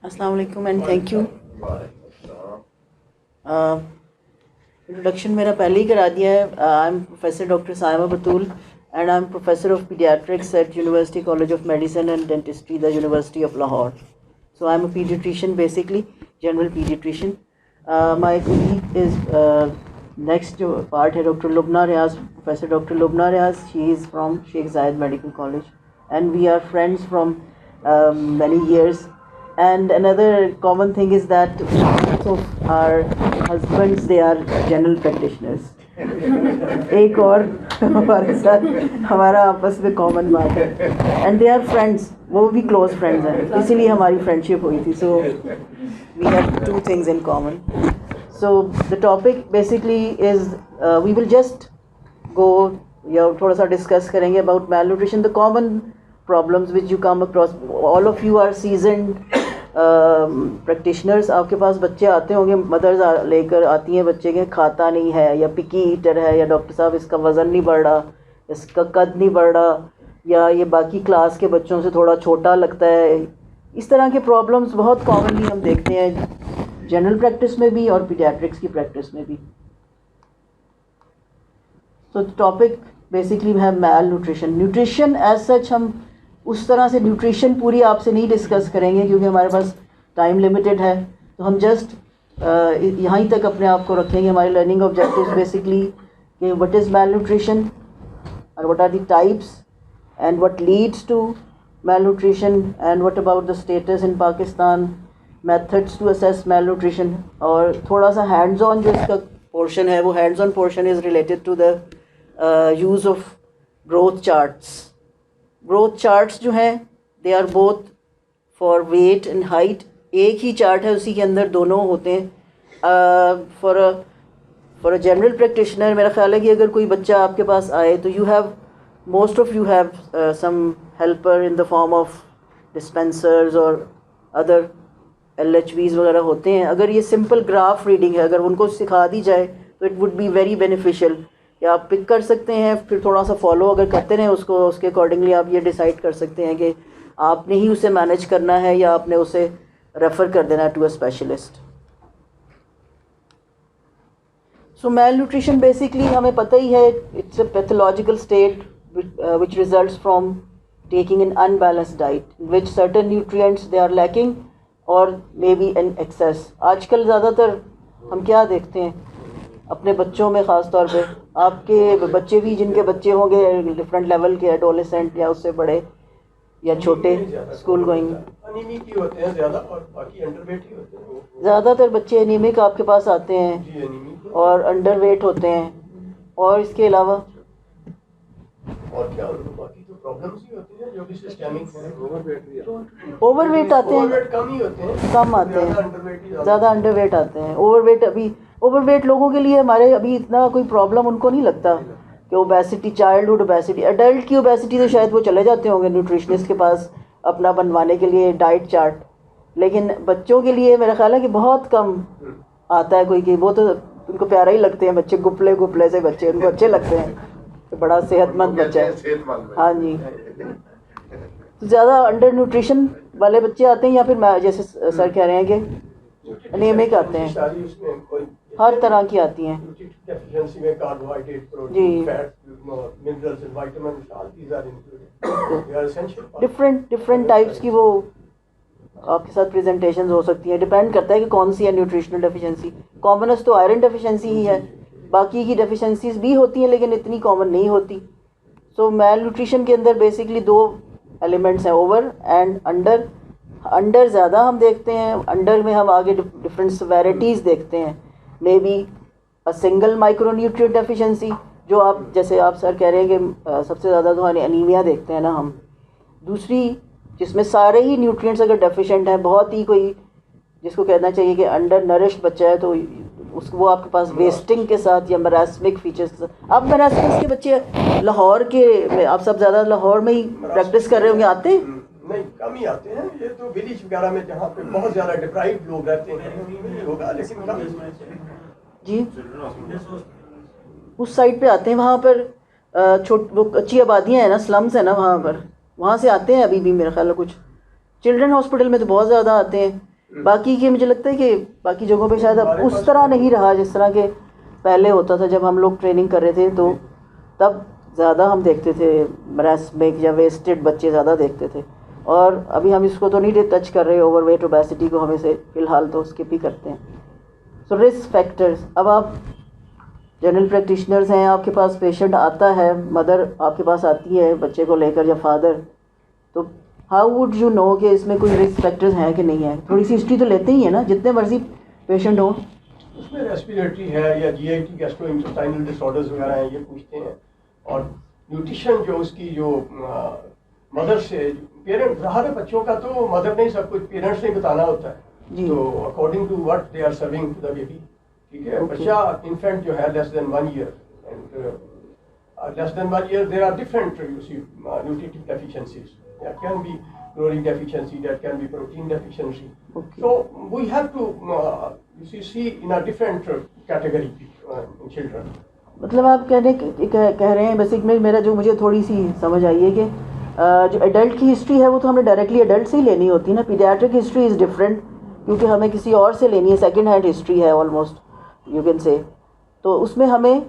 अस्सलाम वालेकुम and thank you. Introduction मेरा पहले ही करा दिया है। I am professor doctor Saima Batool and I am professor of pediatrics at university college of medicine and dentistry, the university of Lahore. So I'm a pediatrician, basically general pediatrician. My colleague is next part है Dr. Lubna Riaz, Professor Dr. Lubna Riaz. She is from Sheikh Zayed Medical College and we are friends from many years. And another common thing is that both of our husbands, they are general practitioners. एक और हमारे साथ हमारा आपस में common बात है and they are friends, वो भी क्लोज फ्रेंड्स हैं, इसीलिए हमारी फ्रेंडशिप हुई थी. So we have two things in common. So the topic basically is we will just go या थोड़ा सा डिस्कस करेंगे about malnutrition, the common problems which you come across. All of you are seasoned practitioners. आपके पास बच्चे आते होंगे, mother's लेकर आती हैं बच्चे के, खाता नहीं है या पिकी ईटर है या डॉक्टर साहब इसका वज़न नहीं बढ़ रहा, इसका कद नहीं बढ़ रहा, या ये बाकी क्लास के बच्चों से थोड़ा छोटा लगता है. इस तरह के प्रॉब्लम्स बहुत कॉमनली हम देखते हैं जनरल प्रैक्टिस में भी और पीडियाट्रिक्स की प्रैक्टिस में भी. तो टॉपिक बेसिकली है मैल न्यूट्रिशन. न्यूट्रिशन एज सच हम उस तरह से न्यूट्रिशन पूरी आपसे नहीं डिस्कस करेंगे क्योंकि हमारे पास टाइम लिमिटेड है. तो हम जस्ट यहाँ तक अपने आप को रखेंगे. हमारे लर्निंग ऑब्जेक्टिव्स बेसिकली कि व्हाट इज़ मैल न्यूट्रिशन और what are the types and what leads to malnutrition and what about the status in Pakistan, methods to assess malnutrition, और थोड़ा सा हैंड्स ऑन जो इसका पोर्शन है वो hands on portion is related to the use of growth charts. Growth charts जो हैं they are both for weight and height. एक ही चार्ट है, उसी के अंदर दोनों होते हैं. फॉर अ जनरल प्रैक्टिशनर मेरा ख्याल है कि अगर कोई बच्चा आपके पास आए तो you have most of you have some helper in the form of dispensers और अदर LHVs वगैरह होते हैं. अगर ये सिंपल ग्राफ रीडिंग है, अगर उनको सिखा दी जाए तो it would be very beneficial. या आप पिक कर सकते हैं, फिर थोड़ा सा फॉलो अगर करते रहें उसको, उसके अकॉर्डिंगली आप ये डिसाइड कर सकते हैं कि आपने ही उसे मैनेज करना है या आपने उसे रेफ़र कर देना to a specialist. So malnutrition basically हमें पता ही है, it's a pathological state which results from taking an unbalanced diet which certain nutrients they are lacking और मे बी इन एक्सेस. आजकल ज़्यादातर हम क्या देखते हैं अपने बच्चों में, ख़ास तौर पे आपके बच्चे भी, जिनके बच्चे होंगे डिफरेंट लेवल के, एडोलेसेंट या उससे बड़े या छोटे, स्कूल गोइंग, अनीमिक ही होते हैं ज़्यादा और बाकी अंडरवेट ही होते हैं. ज़्यादातर बच्चे एनीमिक आपके पास आते हैं और अंडरवेट होते हैं. और इसके अलावा और क्या बाकी तो प्रॉब्लम्स ही होती हैं जो भी सिस्टेमिक हैं. ओवरवेट आते हैं, ओवरवेट कम ही होते हैं, कम आते हैं, अंडरवेट ही ज़्यादा अंडरवेट आते हैं. ओवरवेट लोगों के लिए हमारे अभी इतना कोई प्रॉब्लम उनको नहीं लगता कि ओबेसिटी, चाइल्डहुड ओबेसिटी. एडल्ट की ओबेसिटी तो शायद वो चले जाते होंगे न्यूट्रिशनिस्ट के पास अपना बनवाने के लिए डाइट चार्ट, लेकिन बच्चों के लिए मेरा ख्याल है कि बहुत कम आता है कोई, कि वो तो उनको प्यारा ही लगते हैं बच्चे, गुपले गुपले से बच्चे उनको अच्छे लगते हैं, तो बड़ा सेहतमंद बच्चा है. हाँ जी. तो ज़्यादा अंडर न्यूट्रिशन वाले बच्चे आते हैं या फिर जैसे सर कह रहे हैं कि अनेमिक आते हैं, हर तरह की आती हैं डेफिशिएंसी में कार्बोहाइड्रेट, जी. Protein, fat, minerals and vitamins, all these are included. They are essential. Different types की वो आपके साथ प्रेजेंटेशंस हो सकती हैं. डिपेंड करता है कि कौन सी है न्यूट्रिशनल डेफिशिएंसी. कॉमनस तो आयरन डेफिशिएंसी ही है, बाकी की डेफिशिएंसीज भी होती हैं लेकिन इतनी कॉमन नहीं होती. सो मैल न्यूट्रिशन के अंदर बेसिकली दो एलिमेंट्स हैं, ओवर एंड अंडर. अंडर ज़्यादा हम देखते हैं, अंडर में हम आगे डिफरेंट सेवेरिटीज़ देखते हैं. May be a single micronutrient deficiency, जो आप जैसे आप सर कह रहे हैं कि सबसे ज़्यादा तो एनीमिया देखते हैं ना हम. दूसरी जिसमें सारे ही न्यूट्रिएंट्स अगर डेफिशिएंट हैं, बहुत ही कोई जिसको कहना चाहिए कि अंडर नरिश्ड बच्चा है, तो उसको वो आपके पास वेस्टिंग के साथ या मरास्मिक फीचर्स के साथ. अब मरास्मिक के बच्चे लाहौर के, आप सब ज़्यादा लाहौर में ही प्रैक्टिस कर रहे होंगे, आते हैं? नहीं, कम ही आते हैं. ये तो विलेज वगैरह में जहाँ पे बहुत ज़्यादा डिप्राइव्ड लोग रहते हैं उन्हीं में होगा, लेकिन कम जी उस साइड पे आते हैं. वहाँ पर वो अच्छी आबादियाँ हैं ना, स्लम्स है ना वहाँ पर, वहाँ से आते हैं अभी भी मेरा ख्याल है. कुछ चिल्ड्रन हॉस्पिटल में तो बहुत ज़्यादा आते हैं. बाकी के मुझे लगता है कि बाकी जगहों पे शायद अब उस तरह नहीं रहा जिस तरह के पहले होता था। जब हम लोग ट्रेनिंग कर रहे थे तो तब ज़्यादा हम देखते थे ब्रेस्ट मिल्क या वेस्टेड बच्चे ज़्यादा देखते थे, और अभी हम इसको तो नहीं टच कर रहे, ओवरवेट ओबेसिटी को हम इसे फ़िलहाल तो स्किप ही करते हैं। सो रिस्क फैक्टर्स, अब आप जनरल प्रैक्टिशनर्स हैं, आपके पास पेशेंट आता है, मदर आपके पास आती है बच्चे को लेकर या फादर, तो हाउ वुड यू नो कि इसमें कोई रिस्क फैक्टर्स हैं कि नहीं है? थोड़ी सी हिस्ट्री तो लेते ही है ना, जितने मर्जी पेशेंट हो। उसमें रेस्पिरेटरी है या जीआईटी गैस्ट्रोइंटेस्टाइनल डिसऑर्डर्स वगैरह हैं, ये पूछते हैं। और न्यूट्रिशन जो उसकी जो मदर से पेरेंट, ज़ाहिर बच्चों का तो मदर नहीं सब कुछ पेरेंट्स ने बताना होता है, तो according to what they are serving to the baby, ठीक है। बच्चा इन्फेंट जो है less than 1 year and less than 1 year there are different nutritive deficiencies, that can be chlorine deficiency, that can be protein deficiency. So we have to see in a different category in children. मतलब आप कह रहे हैं basic में, मेरा जो मुझे थोड़ी सी समझ आई है कि जो एडल्ट की हिस्ट्री है वो तो हमने डायरेक्टली एडल्ट से ही लेनी होती है ना। पीडियाट्रिक हिस्ट्री इज़ डिफरेंट, क्योंकि हमें किसी और से लेनी है, सेकंड हैंड हिस्ट्री है ऑलमोस्ट यू कैन से। तो उसमें हमें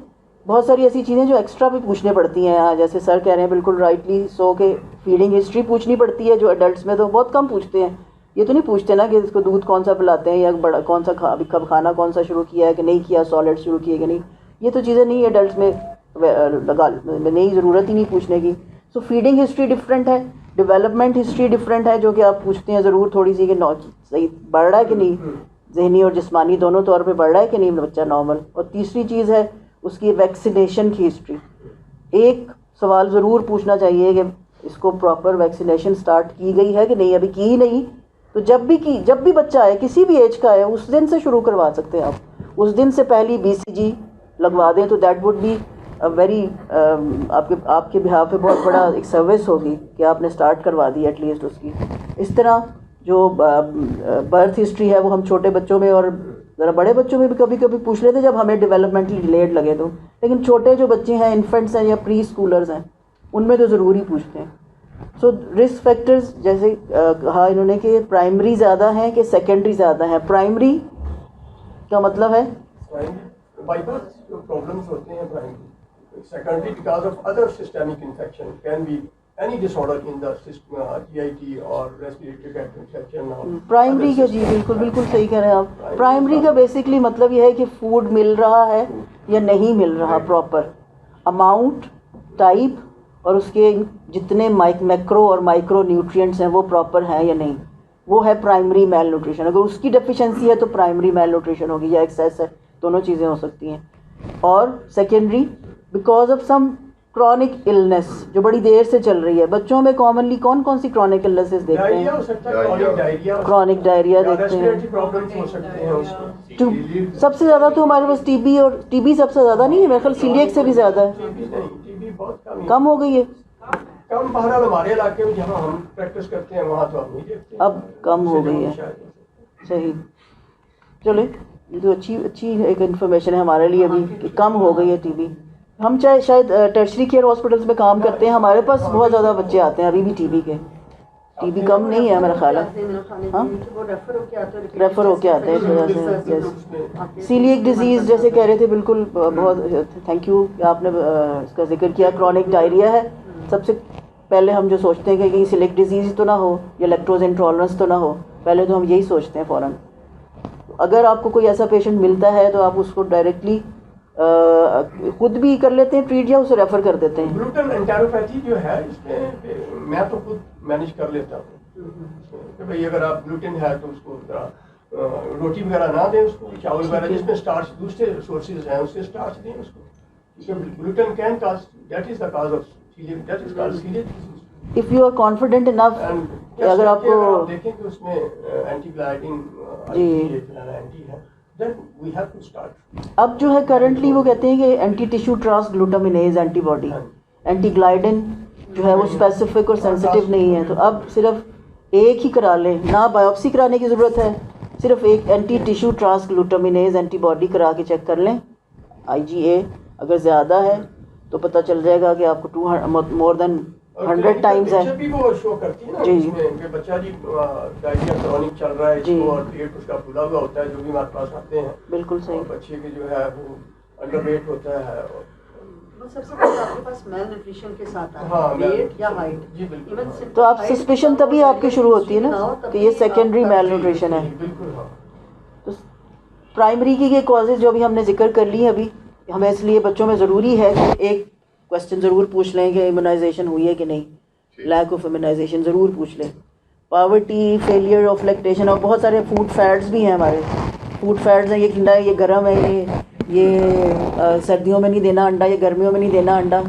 बहुत सारी ऐसी चीज़ें जो एक्स्ट्रा भी पूछने पड़ती हैं, जैसे सर कह रहे हैं बिल्कुल राइटली सो के फीडिंग हिस्ट्री पूछनी पड़ती है, जो एडल्ट्स में तो बहुत कम पूछते हैं। ये तो नहीं पूछते ना कि इसको दूध कौन सा पिलाते हैं या बड़ा कौन सा कब खाना कौन सा शुरू किया है कि नहीं किया, सॉलिड शुरू किए कि नहीं, ये तो चीज़ें नहीं एडल्ट्स में नहीं, ज़रूरत ही नहीं पूछने की। सो फीडिंग हिस्ट्री डिफरेंट है, डेवलपमेंट हिस्ट्री डिफरेंट है, जो कि आप पूछते हैं ज़रूर थोड़ी सी कि सही बढ़ रहा है कि नहीं, जहनी और जिस्मानी दोनों तौर पे बढ़ रहा है कि नहीं बच्चा नॉर्मल। और तीसरी चीज़ है उसकी वैक्सीनेशन की हिस्ट्री। एक सवाल ज़रूर पूछना चाहिए कि इसको प्रॉपर वैक्सीनेशन स्टार्ट की गई है कि नहीं, अभी की ही नहीं तो जब भी बच्चा है किसी भी एज का है उस दिन से शुरू करवा सकते हैं आप। उस दिन से पहले BCG लगवा दें तो दैट वुड बी वेरी आपके बिहाफ पे बहुत बड़ा एक सर्विस होगी कि आपने स्टार्ट करवा दी एटलीस्ट उसकी। इस तरह जो बर्थ हिस्ट्री है वो हम छोटे बच्चों में और ज़रा बड़े बच्चों में भी कभी कभी पूछ लेते जब हमें डेवलपमेंटली डिलेड लगे तो, लेकिन छोटे जो बच्चे हैं, इन्फेंट्स हैं या प्री स्कूलर्स हैं, उनमें तो ज़रूर ही पूछते हैं। सो रिस्क फैक्टर्स जैसे कहा इन्होंने कि प्राइमरी ज़्यादा हैं कि सेकेंडरी ज़्यादा हैं। प्राइमरी का मतलब है बाइपास जो प्रॉब्लम्स होते हैं primary, secondary because of other systemic infection, can be any disorder in the GIT or respiratory tract infection or primary का जी बिल्कुल सही कह रहे हैं आप। प्राइमरी का बेसिकली मतलब यह है कि फूड मिल रहा है या नहीं मिल रहा, प्रॉपर अमाउंट, टाइप और उसके जितने मैक्रो और माइक्रो न्यूट्रिएंट्स हैं वो प्रॉपर हैं या नहीं, वो है प्राइमरी मेल न्यूट्रिशन। अगर उसकी डेफिशिएंसी है तो प्राइमरी मेल न्यूट्रिशन होगी या एक्सेस है, दोनों चीज़ें हो सकती हैं। और secondary because of some chronic illness जो बड़ी देर से चल रही है। बच्चों में कॉमनली कौन कौन सी क्रॉनिक इलनेसेस देखते हैं? क्रॉनिक डायरिया देखते हैं। सबसे ज़्यादा तो हमारे पास टीबी, और टीबी सबसे ज़्यादा नहीं है मेरे ख्याल, सीलिएक से भी ज़्यादा है, कम हो गई है। कम बहरहाल हमारे इलाके में जहाँ हम प्रैक्टिस करते हैं वहाँ तो हम नहीं देखते, अब कम हो गई है। सही, चलो ये तो अच्छी एक इन्फॉर्मेशन है हमारे लिए भी कि कम हो गई है टीबी। हम चाहे शायद टर्शरी केयर हॉस्पिटल्स में काम करते हैं, हमारे पास बहुत ज़्यादा बच्चे आते हैं अभी भी टीबी के। टीबी कम नहीं है मेरा ख्याल है, हाँ रेफ़र होके आते हैं इस वजह से। सीलिएक डिजीज़ जैसे कह रहे थे, बिल्कुल बहुत थैंक यू आपने इसका जिक्र किया। क्रॉनिक डायरिया है, सबसे पहले हम जो सोचते हैं कि कहीं सीलिएक डिजीज़ तो ना हो या लैक्टोज इंटॉलरेंस तो ना हो, पहले तो हम यही सोचते हैं फ़ौरन। अगर आपको कोई ऐसा पेशेंट मिलता है तो आप उसको डायरेक्टली खुद भी कर लेते हैं ट्रीट या उसे रेफ़र कर देते हैं? ग्लूटेन एंटेरोपैथी जो है इसमें मैं तो खुद मैनेज कर लेता हूँ कि भाई अगर आप ग्लूटेन है तो उसको रोटी वगैरह ना दें, उसको चावल वगैरह जिसमें स्टार्च दूसरे सोर्सेज हैं उससे स्टार्च दें उसको, क्योंकि gluten can cause, that is the cause of celiac, that is called celiac disease. If you are confident enough, अगर आपको देखें कि उसमें एंटीग्लाइडिन एंटी है, then we have to start। अब जो है करंटली वो कहते हैं कि एंटी टिश्यू ट्रांसग्लूटामिनेज एंटीबॉडी, एंटीग्लाइडिन जो है वो स्पेसिफिक और सेंसिटिव नहीं है, तो अब सिर्फ एक ही करा लें, ना बायोप्सी कराने की ज़रूरत है, सिर्फ एक एंटी टिश्यू ट्रांसग्लूटामिनेज एंटीबॉडी करा के चेक कर लें। IgA अगर ज़्यादा है तो पता चल जाएगा कि आपको 200 मोर देन 100 times है पिक्चर भी वो शो करती है ना जी। इसमें कि बच्चा जी डायरिया क्रॉनिक चल रहा है जी। इसको और पेट उसका फूला हुआ होता है जो भी हमारे पास आते हैं बिल्कुल सही। और बच्चे के जो है वो अंडरवेट होता है और वो सबसे पहले आपके पास मेल न्यूट्रिशन के साथ आता हाँ, है, वेट malnutrition, या हाइट। जी, बिल्कुल, Even हाँ। simple तो आप height सस्पिशन का तभी वो आपकी शुरू होती है ना बनाओ, कि तभी ये सेकेंडरी आप- मेल न्यूट्रिशन है। बिल्कुल हाँ। तो प्राइमरी की ये कॉजेज जो अभी हमने जिक्र कर ली अभी, हमें इसलिए बच्चों में ज़रूरी है कि एक क्वेश्चन ज़रूर पूछ लें कि इम्यूनाइजेशन हुई है कि नहीं, लैक ऑफ इम्यूनाइजेशन ज़रूर पूछ लें। पावर्टी, फेलियर ऑफ लैक्टेशन, और बहुत सारे फूड फैट्स भी हैं हमारे। फूड फैट्स हैं, ये ठंडा है, ये गर्म है, ये सर्दियों में नहीं देना अंडा, ये गर्मियों में नहीं देना अंडा।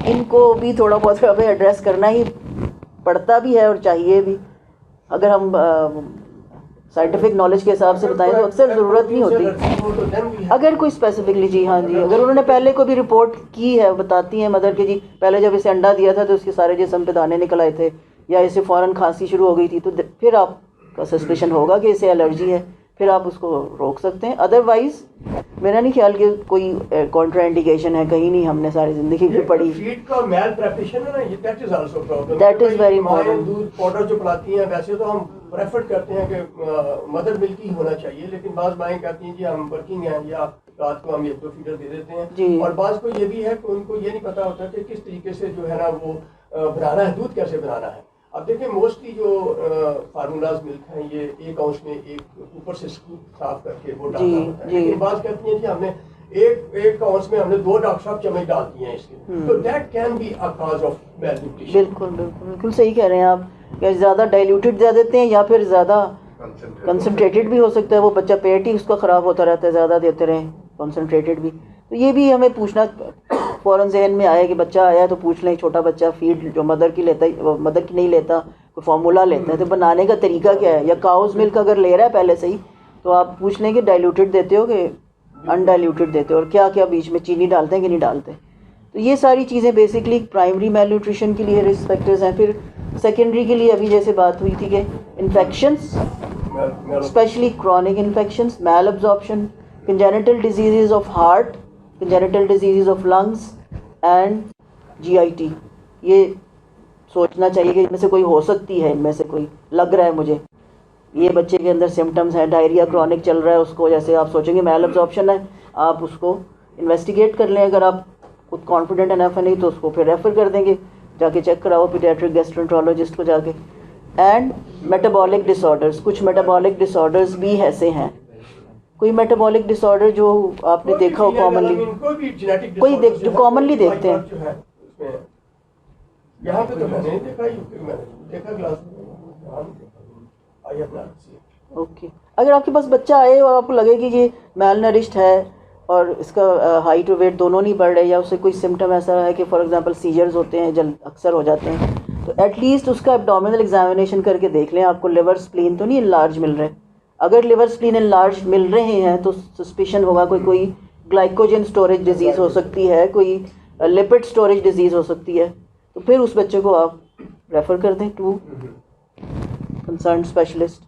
इनको भी थोड़ा बहुत हमें एड्रेस करना ही पड़ता भी है और चाहिए भी। अगर हम साइंटिफिक नॉलेज के हिसाब से बताएं तो अक्सर ज़रूरत नहीं होती। अगर कोई स्पेसिफिकली, जी हाँ जी, अगर उन्होंने पहले को भी रिपोर्ट की है, बताती हैं मदर के जी पहले जब इसे अंडा दिया था तो उसके सारे जिस्म पे दाने निकल आए थे, या इसे फ़ौरन खांसी शुरू हो गई थी, तो फिर आपका सस्पेशन होगा कि इसे एलर्जी है, फिर आप उसको रोक सकते हैं। अदरवाइज़ मेरा नहीं ख्याल कि कोई कॉन्ट्रा इंडिकेशन है, कहीं नहीं हमने सारी ज़िंदगी भी पढ़ी। फीड का मेल प्रेपरेशन है ना, ये that is also problem. That is very important. दूध पाउडर जो पिलाती हैं वैसे तो हम प्रेफर करते हैं कि मदर मिल्क ही होना चाहिए, लेकिन बाज़ माएँ कहती हैं जी हम वर्किंग हैं या रात को हम 1-2 फीडर दे देते जी। हैं, और बाज़ को ये भी है कि उनको ये नहीं पता होता कि किस तरीके से जो है ना वो बनाना है, दूध कैसे बनाना है। अब देखिए मोस्टली जो फार्मूलाज मिल्क हैं ये एक आउंस में एक ऊपर से स्कूप साफ करके वो डालना होता है, जी। लेकिन बाज़ कहती हैं कि हमने एक आउंस में हमने 2 डॉक्टर साहब चम्मच डाल दिए हैं इसके, तो that can be a cause of malnutrition. बिल्कुल बिल्कुल बिल्कुल सही कह रहे हैं आप, कि ज़्यादा डाइल्यूटेड दे देते हैं या फिर ज़्यादा कंसनट्रेटेड भी हो सकता है, वो बच्चा पेट ही उसका ख़राब होता रहता है, ज़्यादा देते रहें कंसनट्रेटेड भी। तो ये भी हमें पूछना फ़ौरन जहन में आया कि बच्चा आया तो पूछ लें, छोटा बच्चा फीड जो मदर की लेता है, मदर की नहीं लेता, कोई फार्मूला लेता है, तो बनाने का तरीका क्या है, या काउस मिल्क अगर ले रहा है पहले से ही तो आप पूछ लें कि डाइल्यूटेड देते हो कि अनडाइल्यूटेड देते हो, और क्या क्या बीच में चीनी डालते हैं कि नहीं डालते। तो ये सारी चीज़ें बेसिकली प्राइमरी मेल न्यूट्रिशन के लिए रिस्क फैक्टर्स हैं। फिर सेकेंडरी के लिए अभी जैसे बात हुई थी कि infections, specially chronic infections, malabsorption, congenital disease of heart, congenital disease of lungs and GIT। ये सोचना चाहिए कि इनमें से कोई हो सकती है, इनमें से कोई लग रहा है मुझे ये बच्चे के अंदर सिम्टम्स हैं, डायरिया क्रॉनिक चल रहा है उसको, जैसे आप सोचेंगे मैल अब्जॉर्प्शन है, आप उसको इन्वेस्टिगेट कर लें। अगर आप खुद कॉन्फिडेंट इनफ है नहीं तो उसको फिर रेफ़र कर देंगे, जाके चेक कराओ पीडियाट्रिक गैस्ट्रोएंटरोलॉजिस्ट को जाके। एंड मेटाबॉलिक डिसऑर्डर्स, कुछ मेटाबॉलिक डिसऑर्डर्स भी ऐसे हैं, कोई मेटाबॉलिक डिसऑर्डर जो आपने देखा हो कॉमनली, कोई जो कॉमनली देखते हैं। यहाँ पे तो मैंने देखा, मैंने देखा ग्लास ओके, अगर आपके पास बच्चा आए और आपको लगे कि ये मेल नरिश्ड है और इसका हाइट और वेट दोनों नहीं बढ़ रहे, या उससे कोई सिम्टम ऐसा है कि फॉर एग्जांपल सीजर्स होते हैं, जल अक्सर हो जाते हैं, तो एटलीस्ट उसका एब्डोमिनल एग्जामिनेशन करके देख लें आपको लिवर स्प्लीन तो नहीं इनलार्ज मिल रहे। अगर लिवर स्प्लीन इनलार्ज मिल रहे हैं तो सस्पिशन होगा कोई ग्लाइकोजन स्टोरेज डिजीज़ हो सकती है, कोई लिपिड स्टोरेज डिजीज़ हो सकती है, तो फिर उस बच्चे को आप रेफ़र कर दें टू कंसर्न स्पेशलिस्ट।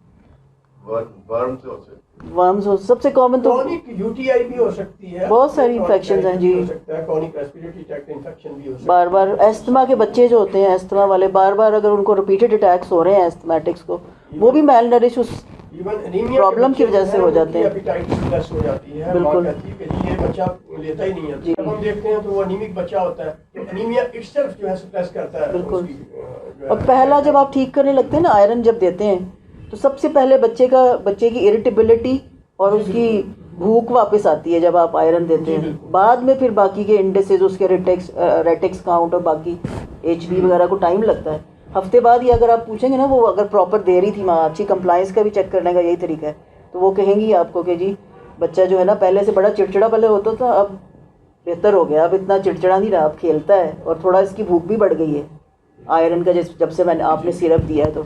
वर्म्स हो सबसे कॉमन, तो UTI भी हो सकती है, बहुत सारी इन्फेक्शन हैं जी, क्रॉनिक रेस्पिरेटरी ट्रैक्ट इन्फेक्शन भी हो सकता है। बार बार एस्थमा के बच्चे जो होते हैं, एस्थमा वाले, बार बार अगर उनको रिपीटेड अटैक्स हो रहे हैं एस्थमेटिक्स को, वो भी मेल नरिश उस प्रॉब्लम की वजह से हो जाते हैं। एपिटाइटिस हो जाती है, बिल्कुल। माँ कहती है कि ये बच्चा लेता ही नहीं है, जब हम देखते हैं तो वो एनीमिक बच्चा होता है, तो एनीमिया इटसेल्फ जो है सप्रेस करता है बिल्कुल। उसकी, जो है, और पहला जब आप ठीक करने लगते हैं ना, आयरन जब देते हैं तो सबसे पहले बच्चे की इरिटेबिलिटी और उसकी भूख वापस आती है जब आप आयरन देते हैं। बाद में फिर बाकी के इंडेसेस, उसके रेटेक्स काउंट और बाकी HB वगैरह को टाइम लगता है। हफ्ते बाद ही अगर आप पूछेंगे ना, वो अगर प्रॉपर दे रही थी माँ, अच्छी कंप्लाइंस का भी चेक करने का यही तरीका है, तो वो कहेंगी आपको कि जी बच्चा जो है ना पहले से बड़ा चिड़चिड़ा पहले होता था, अब बेहतर हो गया, अब इतना चिड़चिड़ा नहीं रहा, अब खेलता है और थोड़ा इसकी भूख भी बढ़ गई है आयरन का, जब से मैंने आपने सिरप दिया है। तो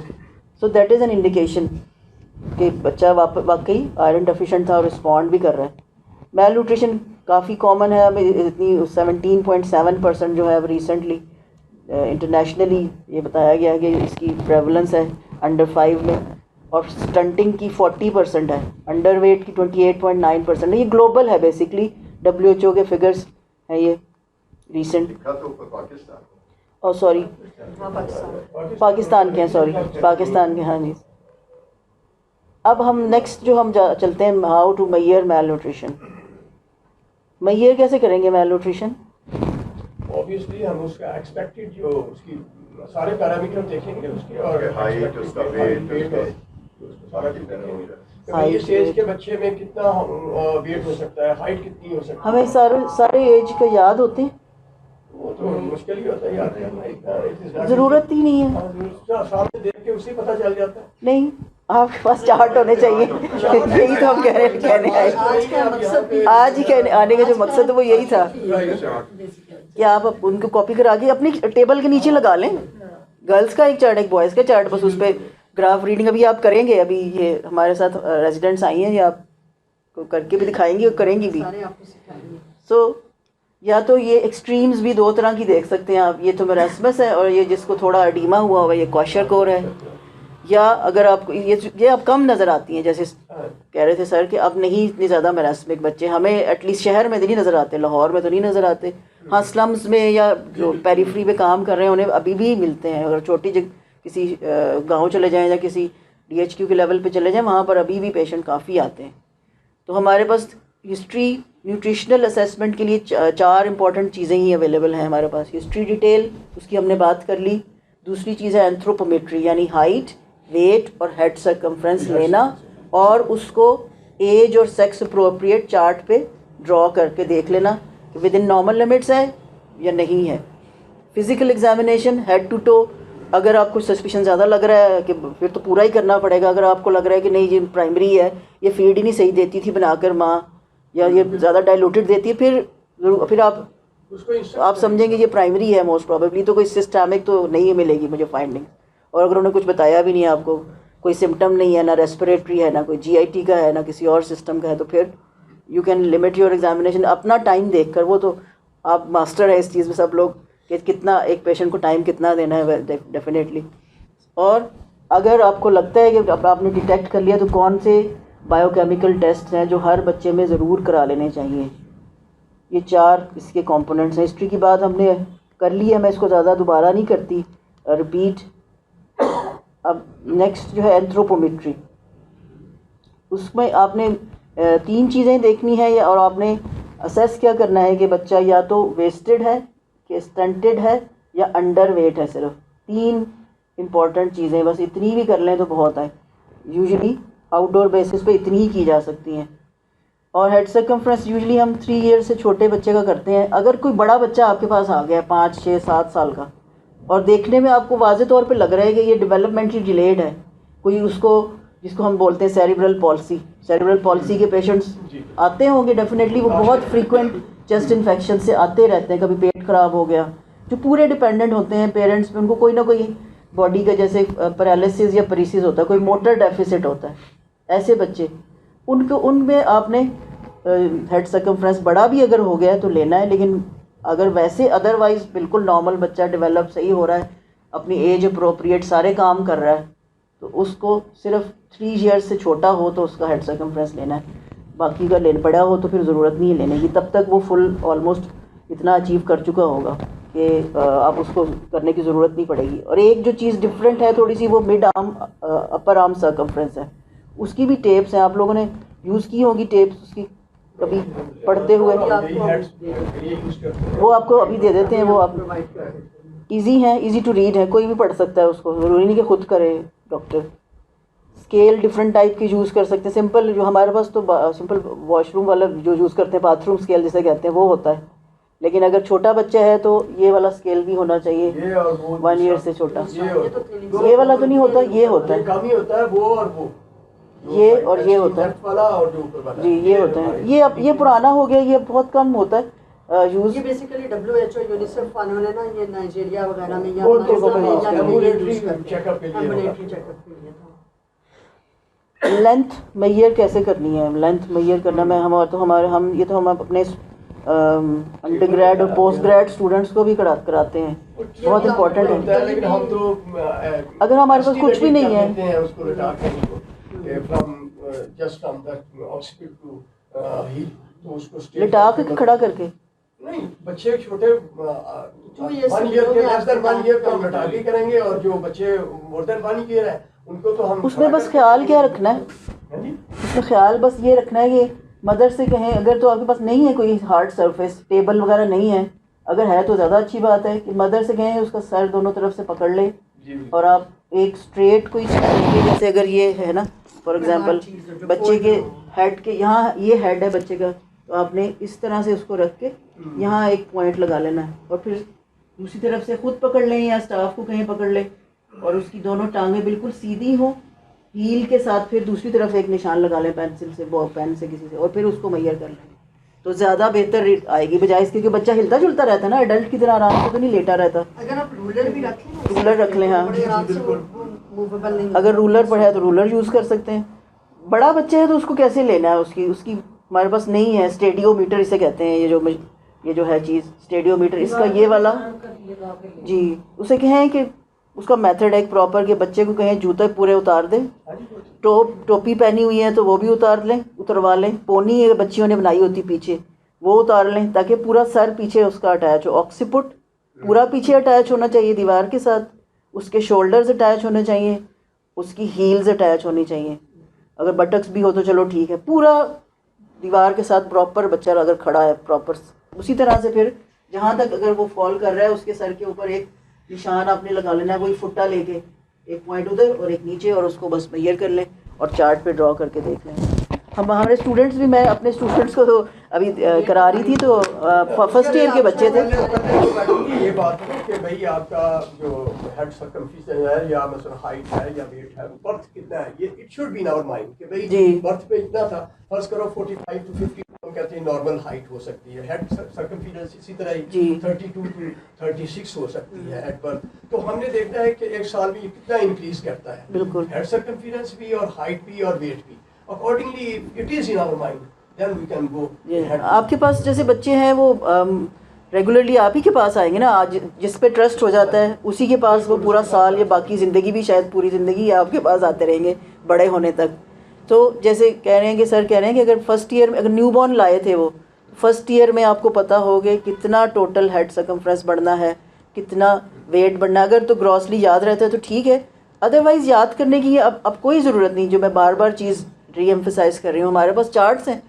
so that is an indication कि बच्चा वाकई आयरन डेफिशिएंट था और रिस्पॉन्ड भी कर रहा है। मेल न्यूट्रिशन काफ़ी कॉमन है, हमें इतनी 17.7% जो है अब रिसेंटली इंटरनेशनली ये बताया गया है कि इसकी प्रेवलेंस है अंडर 5 में, और स्टंटिंग की 40% है, अंडर वेट की 28.9% है। ये ग्लोबल है बेसिकली, WHO के फिगर्स हैं ये रिसेंट। और सॉरी हाँ पाकिस्तान पाकिस्तान के हैं, सॉरी पाकिस्तान के, हाँ जी। अब हम नेक्स्ट जो हम चलते हैं, how to measure malnutrition. Measure कैसे करेंगे मैल न्यूट्रिशन? ऑब्वियसली हम उसका एक्सपेक्टेड जो उसकी सारे पैरामीटर देखेंगे उसके, और हाइट, उसका वेट, है उसको सारा कुछ देखेंगे कि भाई Height, इस एज weight. के बच्चे में कितना वेट हो सकता है, हाइट कितनी हो सकती है। हमें सारे एज का याद होते हैं? वो तो मुश्किल ही होता है याद करना, इतना ज़रूरत ही नहीं है। सामने देख के उसे पता चल जाता है। नहीं, आपके पास चार्ट होने चाहिए। यही तो हम कहने आए। आज का मकसद भी आज ही कहने आने का जो मकसद है वो यही था कि आप उनको कॉपी करा के अपनी टेबल के नीचे लगा लें। गर्ल्स का एक चार्ट, एक बॉयज़ का चार्ट, बस उस पर ग्राफ रीडिंग अभी आप करेंगे। अभी ये हमारे साथ रेजिडेंट्स आई हैं, ये आपको करके भी दिखाएंगी और करेंगी भी। सारे आपको सिखाएंगे। सो या तो ये एक्सट्रीम्स भी दो तरह की देख सकते हैं आप, ये तो मेरास्मस है, और ये जिसको थोड़ा एडीमा हुआ हुआ है ये क्वाशरकोर है। या अगर आपको ये अब कम नज़र आती हैं, जैसे कह रहे थे सर कि अब नहीं इतनी ज़्यादा मेरास्मिक बच्चे हमें एटलीस्ट शहर में तो नहीं नज़र आते, लाहौर में तो नहीं नज़र आते। हाँ, स्लम्स में या जो पेरीफ्री में काम कर रहे हैं उन्हें अभी भी मिलते हैं। अगर छोटी किसी गांव चले जाएं या किसी DHQ के लेवल पे चले जाएं, वहाँ पर अभी भी पेशेंट काफ़ी आते हैं। तो हमारे पास हिस्ट्री न्यूट्रिशनल असेसमेंट के लिए चार इंपॉर्टेंट चीज़ें ही अवेलेबल हैं हमारे पास। हिस्ट्री डिटेल, उसकी हमने बात कर ली। दूसरी चीज़ है एंथ्रोपोमेट्री, यानी हाइट, वेट और हेड सर्कमफ्रेंस लेना, और उसको एज और सेक्स अप्रोप्रिएट चार्ट पे ड्रॉ करके देख लेना कि विद इन नॉर्मल लिमिट्स है या नहीं है। Physical examination head to toe, अगर आपको सस्पिशन ज़्यादा लग रहा है कि फिर तो पूरा ही करना पड़ेगा। अगर आपको लग रहा है कि नहीं ये प्राइमरी है, ये फीड ही नहीं सही देती थी बनाकर माँ, या ये ज़्यादा डाइल्यूटेड देती है, फिर आप समझेंगे ये प्राइमरी है मोस्ट प्रॉबेबली, तो कोई सिस्टमिक तो नहीं मिलेगी मुझे फाइंडिंग। और अगर उन्होंने कुछ बताया भी नहीं है आपको, कोई सिम्टम नहीं है, ना रेस्पिरेटरी है, ना कोई GIT का है, ना किसी और सिस्टम का है, तो फिर you can limit your examination अपना टाइम देखकर। वो तो आप मास्टर है इस चीज़ में सब लोग कि कितना एक पेशेंट को टाइम कितना देना है डेफिनेटली। और अगर आपको लगता है कि आपने डिटेक्ट कर लिया, तो कौन से बायोकेमिकल टेस्ट हैं जो हर बच्चे में ज़रूर करा लेने चाहिए। ये चार इसके कंपोनेंट्स हैं। हिस्ट्री की बात हमने कर ली है, मैं इसको ज़्यादा दोबारा नहीं करती, रिपीट। अब नेक्स्ट जो है एंथ्रोपोमेट्री, उसमें आपने तीन चीज़ें देखनी है, और आपने असेस क्या करना है कि बच्चा या तो वेस्टेड है, कि स्टंटेड है, या अंडर वेट है। सिर्फ तीन इंपॉर्टेंट चीज़ें, बस इतनी भी कर लें तो बहुत है। यूजुअली आउटडोर बेसिस पे इतनी ही की जा सकती हैं। और हेड सर्कमफ्रेंस यूजुअली हम 3 ईयर से छोटे बच्चे का करते हैं। अगर कोई बड़ा बच्चा आपके पास आ गया 5, 6, 7 साल का, और देखने में आपको वाज़े तौर पे लग रहा है कि ये डेवलपमेंटली डिलेड है, कोई उसको जिसको हम बोलते हैं सेरिब्रल पॉलिसी के पेशेंट्स आते होंगे डेफिनेटली। वो बहुत फ्रीक्वेंट चेस्ट इन्फेक्शन से आते रहते हैं, कभी पेट ख़राब हो गया, जो पूरे डिपेंडेंट होते हैं पेरेंट्स पे। उनको कोई ना कोई बॉडी का जैसे पैरालिसिस या परीसिस होता है, कोई मोटर डेफिसिट होता है। ऐसे बच्चे उनमें आपने हेड सर्कमफ्रेंस बड़ा भी अगर हो गया है तो लेना है। लेकिन अगर वैसे अदरवाइज़ बिल्कुल नॉर्मल बच्चा डेवलप सही हो रहा है, अपनी एज अप्रोप्रिएट सारे काम कर रहा है, तो उसको सिर्फ 3 ईयर्स से छोटा हो तो उसका हेड सर्कमफ्रेंस लेना है। बाकी का लेना पड़ा हो तो फिर ज़रूरत नहीं है लेने की, तब तक वो फुल ऑलमोस्ट इतना अचीव कर चुका होगा कि आप उसको करने की ज़रूरत नहीं पड़ेगी। और एक जो चीज़ डिफरेंट है थोड़ी सी, वो mid arm upper arm circumference है। उसकी भी टेप्स हैं, आप लोगों ने यूज़ की होगी टेप्स उसकी कभी पढ़ते हुए। वो आपको अभी दे देते हैं, वो आप इजी हैं, इजी टू रीड है, कोई भी पढ़ सकता है उसको, ज़रूरी नहीं कि खुद करे डॉक्टर। स्केल डिफरेंट टाइप की यूज़ कर सकते हैं। सिंपल जो हमारे पास तो सिंपल वॉशरूम वाला जो यूज़ करते हैं, बाथरूम स्केल जिसे कहते हैं, वो होता है। लेकिन अगर छोटा बच्चा है तो ये वाला स्केल भी होना चाहिए, 1 ईयर से छोटा। ये वाला तो नहीं होता, ये होता है, कम ही होता है वो, और वो ये और ये होता है वाला, और जो ऊपर वाला जी, ये होता है। ये अब ये पुराना हो गया, ये बहुत कम होता है यूज़। ये बेसिकली WHO यूनिसेफ वालों ने ना ये नाइजीरिया वगैरह में या वो तो एम्बुलेटरी चेकअप के लिए एम्बुलेटरी चेकअप के लिए था। लेंथ मेजर कैसे करनी है? लेंथ मेजर करना में हम अपने अंडरग्रेड और पोस्ट ग्रेड स्टूडेंट्स को भी कराते हैं, बहुत इम्पोर्टेंट है। लेकिन हम तो अगर हमारे पास कुछ भी नहीं है, उसको रिटायर करने को from just from that hospital to ही, तो उसको लिटा के खड़ा करके नहीं, बच्चे छोटे 2 years 1 year के लेस देन 1 year तो हम लटा के करेंगे, और जो बच्चे मोर देन 1 year है उनको तो हम उसमें बस ख्याल क्या रखना है, हाँ जी, उसमें ख्याल बस ये रखना है कि मदर से कहें, अगर तो आपके पास नहीं है कोई हार्ड सरफेस, टेबल वगैरह नहीं है, अगर है तो ज़्यादा अच्छी बात है कि मदर से कहें उसका सर दोनों तरफ से पकड़ ले जी और आप एक स्ट्रेट कोई चीज़ लेके, जैसे अगर ये है ना फॉर एग्जांपल बच्चे के हेड के यहाँ ये हेड है बच्चे का, तो आपने इस तरह से उसको रख के यहाँ एक पॉइंट लगा लेना है, और फिर दूसरी तरफ से खुद पकड़ लें या स्टाफ को कहीं पकड़ लें, और उसकी दोनों टांगें बिल्कुल सीधी हो, हील के साथ फिर दूसरी तरफ एक निशान लगा लें पेंसिल से, पेन से किसी से, और फिर उसको मैयर कर लें, तो ज़्यादा बेहतर आएगी बजाय इसके कि बच्चा हिलता जुलता रहता है ना, एडल्ट की तरह आराम से तो नहीं लेटा रहता। अगर आप रूलर भी रख लें, रूलर रख लें, हाँ, बड़े आराम से मूवेबल नहीं, अगर रूलर पर है तो रूलर यूज़ कर सकते हैं। बड़ा बच्चा है तो उसको कैसे लेना है, उसकी हमारे पास नहीं है, स्टेडियोमीटर इसे कहते हैं, ये जो है चीज़ स्टेडियोमीटर, इसका ये वाला जी, उसे कहें कि उसका मेथड है एक प्रॉपर, कि बच्चे को कहें जूते पूरे उतार दें, टोपी पहनी हुई है तो वो भी उतरवा लें, पोनी है बच्चियों ने बनाई होती पीछे वो उतार लें, ताकि पूरा सर पीछे उसका अटैच हो, ऑक्सीपुट पूरा पीछे अटैच होना चाहिए दीवार के साथ, उसके शोल्डर्स अटैच होने चाहिए, उसकी हील्स अटैच होनी चाहिए, अगर बटक्स भी हो तो चलो ठीक है, पूरा दीवार के साथ प्रॉपर बच्चा अगर खड़ा है प्रॉपर, उसी तरह से फिर जहाँ तक अगर वो फॉल कर रहा है उसके सर के ऊपर एक निशान आपने लगा लेना है, कोई फुट्टा लेके एक पॉइंट उधर और एक नीचे, और उसको बस मेजर कर लें और चार्ट पे ड्रॉ करके देख लें। हमारे स्टूडेंट्स भी, मैं अपने स्टूडेंट्स को तो अभी करा रही थी, तो फर्स्ट ईयर के बच्चे थे। ये बात है कि भाई आपका जो हेड सर्कमफिरेंस है या मसलन हाइट है या वेट है, बर्थ कितना है, ये it should be in our mind कि भाई बर्थ पे इतना था, फर्ज करो 45 to 50 हम कहते हैं नॉर्मल हाइट हो सकती है, हेड सर्कमफिरेंस इसी तरह ही 32 to 36 हो सकती है एट बर्थ। तो हमने देखना है कि एक साल में कितना इंक्रीज करता है, बिल्कुल हेड सर्कमफिरेंस भी और हाइट भी और वेट भी, accordingly it is in our mind, then we can go. आपके पास जैसे बच्चे हैं वो रेगुलरली आप ही के पास आएंगे ना, आज जिस पे ट्रस्ट हो जाता है उसी के पास वो पूरा साल या बाकी ज़िंदगी भी, शायद पूरी ज़िंदगी आपके पास आते रहेंगे बड़े होने तक। तो जैसे कह रहे हैं कि सर कह रहे हैं कि अगर फर्स्ट ईयर में अगर न्यू बॉर्न लाए थे वो, फर्स्ट ईयर में आपको पता हो कि कितना टोटल हेड सर्कमफ्रेंस बढ़ना है, कितना वेट बढ़ना है, अगर तो ग्रॉसली याद रहता है तो ठीक है, अदरवाइज़ याद करने की अब कोई ज़रूरत नहीं। जो मैं बार बार चीज़ री एम्फेसाइज़ कर रही हूँ, हमारे पास चार्ट्स हैं,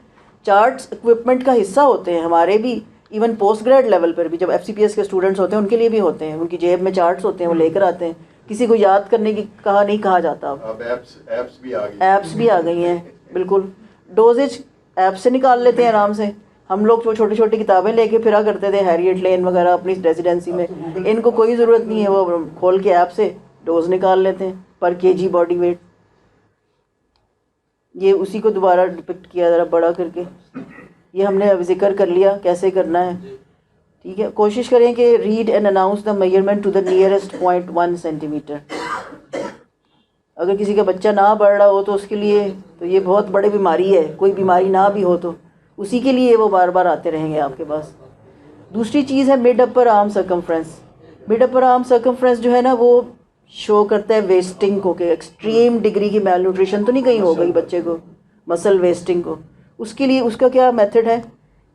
चार्ट्स इक्विपमेंट का हिस्सा होते हैं हमारे भी, इवन पोस्ट ग्रेड लेवल पर भी जब FCPS के स्टूडेंट्स होते हैं उनके लिए भी होते हैं, उनकी जेब में चार्ट्स होते हैं, वो लेकर आते हैं, किसी को याद करने की नहीं कहा जाता। अब ऐप्स भी आ गई हैं, बिल्कुल डोजेज ऐप से निकाल लेते हैं आराम से। हम लोग जो छोटी छोटी किताबें लेके फिरा करते थे हैरियट लेन वगैरह अपनी रेजिडेंसी में, इनको कोई ज़रूरत नहीं है, वो खोल के ऐप से डोज निकाल लेते हैं पर kg बॉडी वेट। ये उसी को दोबारा डिपिक्ट किया ज़रा बड़ा करके, ये हमने अब जिक्र कर लिया कैसे करना है, ठीक है। कोशिश करें कि read and announce the measurement to the nearest 0.1 centimetre. अगर किसी का बच्चा ना बढ़ रहा हो तो उसके लिए तो ये बहुत बड़ी बीमारी है, कोई बीमारी ना भी हो तो उसी के लिए वो बार बार आते रहेंगे आपके पास। दूसरी चीज़ है mid upper arm circumference. Mid upper arm circumference जो है ना वो शो करता है वेस्टिंग को, कि एक्सट्रीम डिग्री की मेल न्यूट्रिशन तो नहीं कहीं हो गई बच्चे को, मसल वेस्टिंग को। उसके लिए उसका क्या मेथड है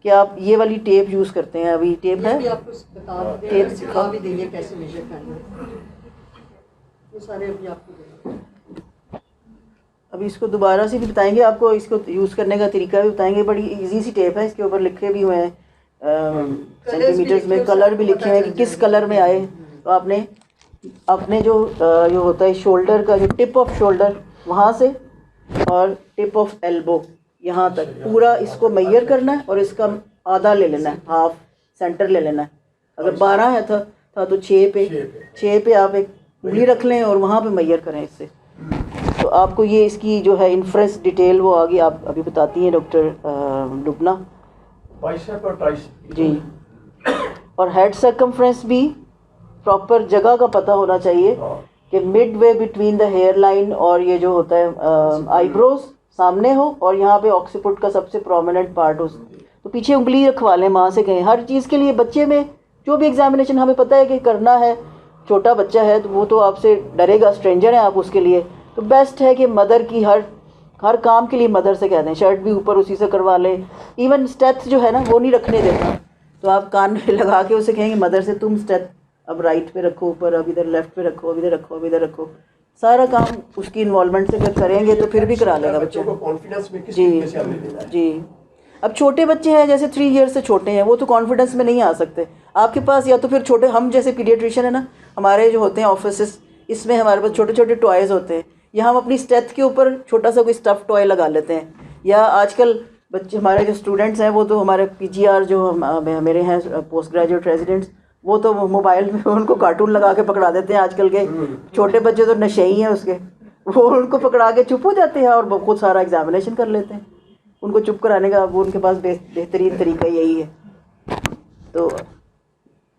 कि आप ये वाली टेप यूज़ करते हैं, अभी टेप है, टेप सिखा भी देंगे कैसे मेजर करना है, वो सारे अभी आपको देंगे। अभी इसको दोबारा से भी बताएंगे आपको, इसको यूज़ करने का तरीका भी बताएंगे। बड़ी इजी सी टेप है, इसके ऊपर लिखे भी हुए हैं सेंटीमीटर्स में, कलर भी लिखे हैं कि किस कलर में आए। तो आपने अपने जो होता है शोल्डर का, जो टिप ऑफ शोल्डर वहाँ से और टिप ऑफ एल्बो यहाँ तक पूरा इसको मैयर करना है, और इसका आधा ले लेना है, हाफ सेंटर ले लेना है। अगर 12 है था तो 6 पे आप एक उंगली रख लें और वहाँ पे मैयर करें इससे। तो आपको ये इसकी जो है इन्फ्रेंस डिटेल वो आगे आप अभी बताती हैं डॉक्टर लुबना। बाइसेप और ट्राइसेप जी, और हेड सर्कमफ्रेंस भी प्रॉपर जगह का पता होना चाहिए कि midway between the hairline और ये जो होता है आईब्रोज सामने हो, और यहाँ पे ऑक्सीपुट का सबसे प्रोमिनेंट पार्ट हो। तो पीछे उंगली रखवा लें माँ से कहें। हर चीज़ के लिए बच्चे में जो भी एग्जामिनेशन हमें पता है कि करना है, छोटा बच्चा है तो वो तो आपसे डरेगा, स्ट्रेंजर है आप उसके लिए, तो बेस्ट है कि मदर की हर काम के लिए मदर से कह दें। शर्ट भी ऊपर उसी से करवा लें, इवन स्टेथ जो है ना वो नहीं रखने देता, तो आप कान में लगा के उसे कहेंगे मदर से तुम स्टेप अब राइट पे रखो ऊपर, अब इधर लेफ्ट पे रखो, अब इधर रखो, अब इधर रखो, सारा काम उसकी इन्वॉल्वमेंट से अगर करेंगे तो फिर भी करा लेगा बच्चा। बच्चों को कॉन्फिडेंस में किस जी तरीके से हमने देना है। जी। अब छोटे बच्चे हैं जैसे 3 ईयर से छोटे हैं, वो तो कॉन्फिडेंस में नहीं आ सकते आपके पास, या तो फिर छोटे हम जैसे पीडियाट्रिशियन है ना, हमारे जो होते हैं ऑफिस, इसमें हमारे पास छोटे छोटे टॉयज़ होते हैं, या हम अपनी स्टेथ के ऊपर छोटा सा कोई स्टफ़ टॉय लगा लेते हैं, या आजकल बच्चे हमारे जो स्टूडेंट्स हैं वो तो हमारे PGR जो मेरे हैं पोस्ट ग्रेजुएट रेजिडेंट्स, वो तो मोबाइल में उनको कार्टून लगा के पकड़ा देते हैं। आजकल के छोटे बच्चे तो नशे ही हैं उसके, वो उनको पकड़ा के चुप हो जाते हैं और खुद सारा एग्जामिनेशन कर लेते हैं। उनको चुप कराने का वो उनके पास बेहतरीन तरीका यही है। तो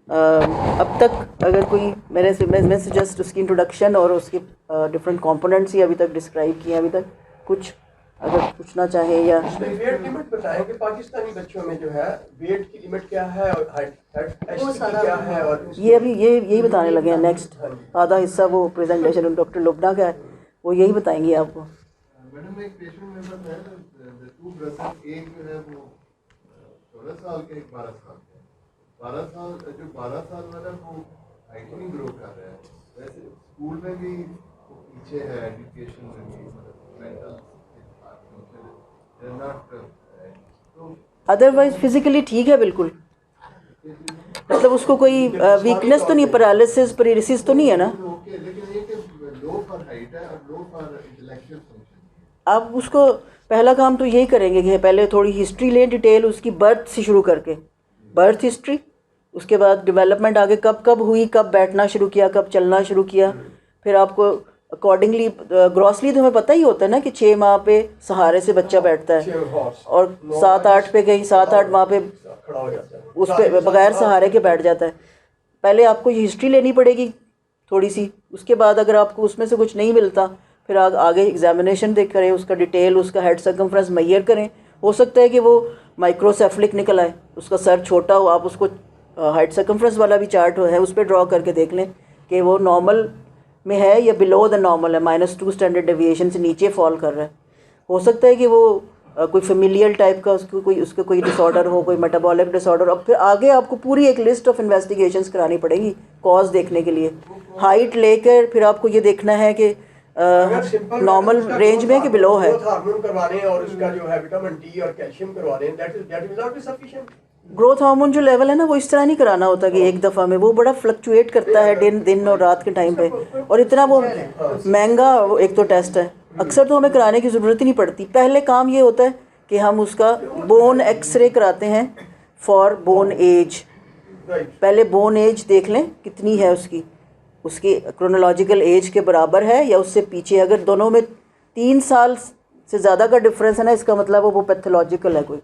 अब तक अगर कोई मैं से जस्ट उसकी इंट्रोडक्शन और उसकी डिफरेंट कंपोनेंट्स ही अभी तक डिस्क्राइब किए, अभी तक कुछ अगर पूछना चाहे या वेट लिमिट बताएं कि पाकिस्तानी बच्चों में जो है वेट की लिमिट क्या है और हाइट क्या है, और ये अभी यही बताने लगे हैं। नेक्स्ट आधा हिस्सा वो प्रेजेंटेशन डॉक्टर लुबना का है, वो यही बताएंगे आपको। मैडम एक पेशेंट मेरे पास है, टू ब्रदर, एक जो है वो 16 साल के, एक 12 साल के। 12 साल जो 12 साल वाला वो हाइट नहीं ग्रो कर रहा है, वैसे स्कूल में भी पीछे है, एजुकेशन में भी, मतलब मेंटल अदरवाइज फिजिकली ठीक है बिल्कुल, मतलब उसको कोई वीकनेस तो नहीं, पैरालिसिस पैरालिसिस तो नहीं है ना। लेकिन एक लो फॉर हाइट है और लो फॉर इंटेलेक्चुअल फंक्शन। आप उसको पहला काम तो यही करेंगे कि पहले थोड़ी हिस्ट्री लें डिटेल उसकी, बर्थ से शुरू करके बर्थ हिस्ट्री, उसके बाद डेवलपमेंट आगे कब कब हुई, कब बैठना शुरू किया, कब चलना शुरू किया, फिर आपको अकॉर्डिंगली ग्रॉसली तो हमें पता ही होता है ना कि 6 माह पे सहारे से बच्चा बैठता है और 7-8 पे कहीं 7-8 माह पे खड़ा हो जाता है, उस पे बगैर सहारे के बैठ जाता है। पहले आपको ये हिस्ट्री लेनी पड़ेगी थोड़ी सी, उसके बाद अगर आपको उसमें से कुछ नहीं मिलता फिर आगे एग्जामिनेशन देख करें, उसका डिटेल, उसका हेड सर्कमफ्रेंस मेजर करें। हो सकता है कि वो माइक्रोसेफलिक निकल आए, उसका सर छोटा हो, आप उसको हेड सर्कमफ्रेंस वाला भी चार्ट है उस पर ड्रॉ करके देख लें कि वो नॉर्मल में है या बिलो द नॉर्मल है, -2 स्टैंडर्ड डेविएशन से नीचे फॉल कर रहा है। हो सकता है कि वो कोई फेमिलियल टाइप का उसका कोई डिसऑर्डर हो, कोई मेटाबॉलिक डिसऑर्डर। अब फिर आगे आपको पूरी एक लिस्ट ऑफ इन्वेस्टिगेशंस करानी पड़ेगी कॉज देखने के लिए। हाइट लेकर फिर आपको ये देखना है कि नॉर्मल रेंज में कि बिलो है। हार्मोन करवा रहे हैं और उसका जो है विटामिन डी और कैल्शियम करवा रहे हैं, that will not be sufficient. Growth hormone जो लेवल है ना वो इस तरह नहीं कराना होता कि एक दफ़ा में, वो बड़ा फ्लक्चुएट करता है दिन और रात के टाइम पे, और इतना वो महंगा एक तो टेस्ट है, अक्सर तो हमें कराने की ज़रूरत ही नहीं पड़ती। पहले काम ये होता है कि हम उसका बोन एक्सरे कराते हैं फॉर बोन एज। पहले बोन एज देख लें कितनी है उसकी क्रोनोलॉजिकल एज के बराबर है या उससे पीछे। अगर दोनों में 3 साल से ज़्यादा का डिफरेंस है ना, इसका मतलब वो पैथोलॉजिकल है कोई।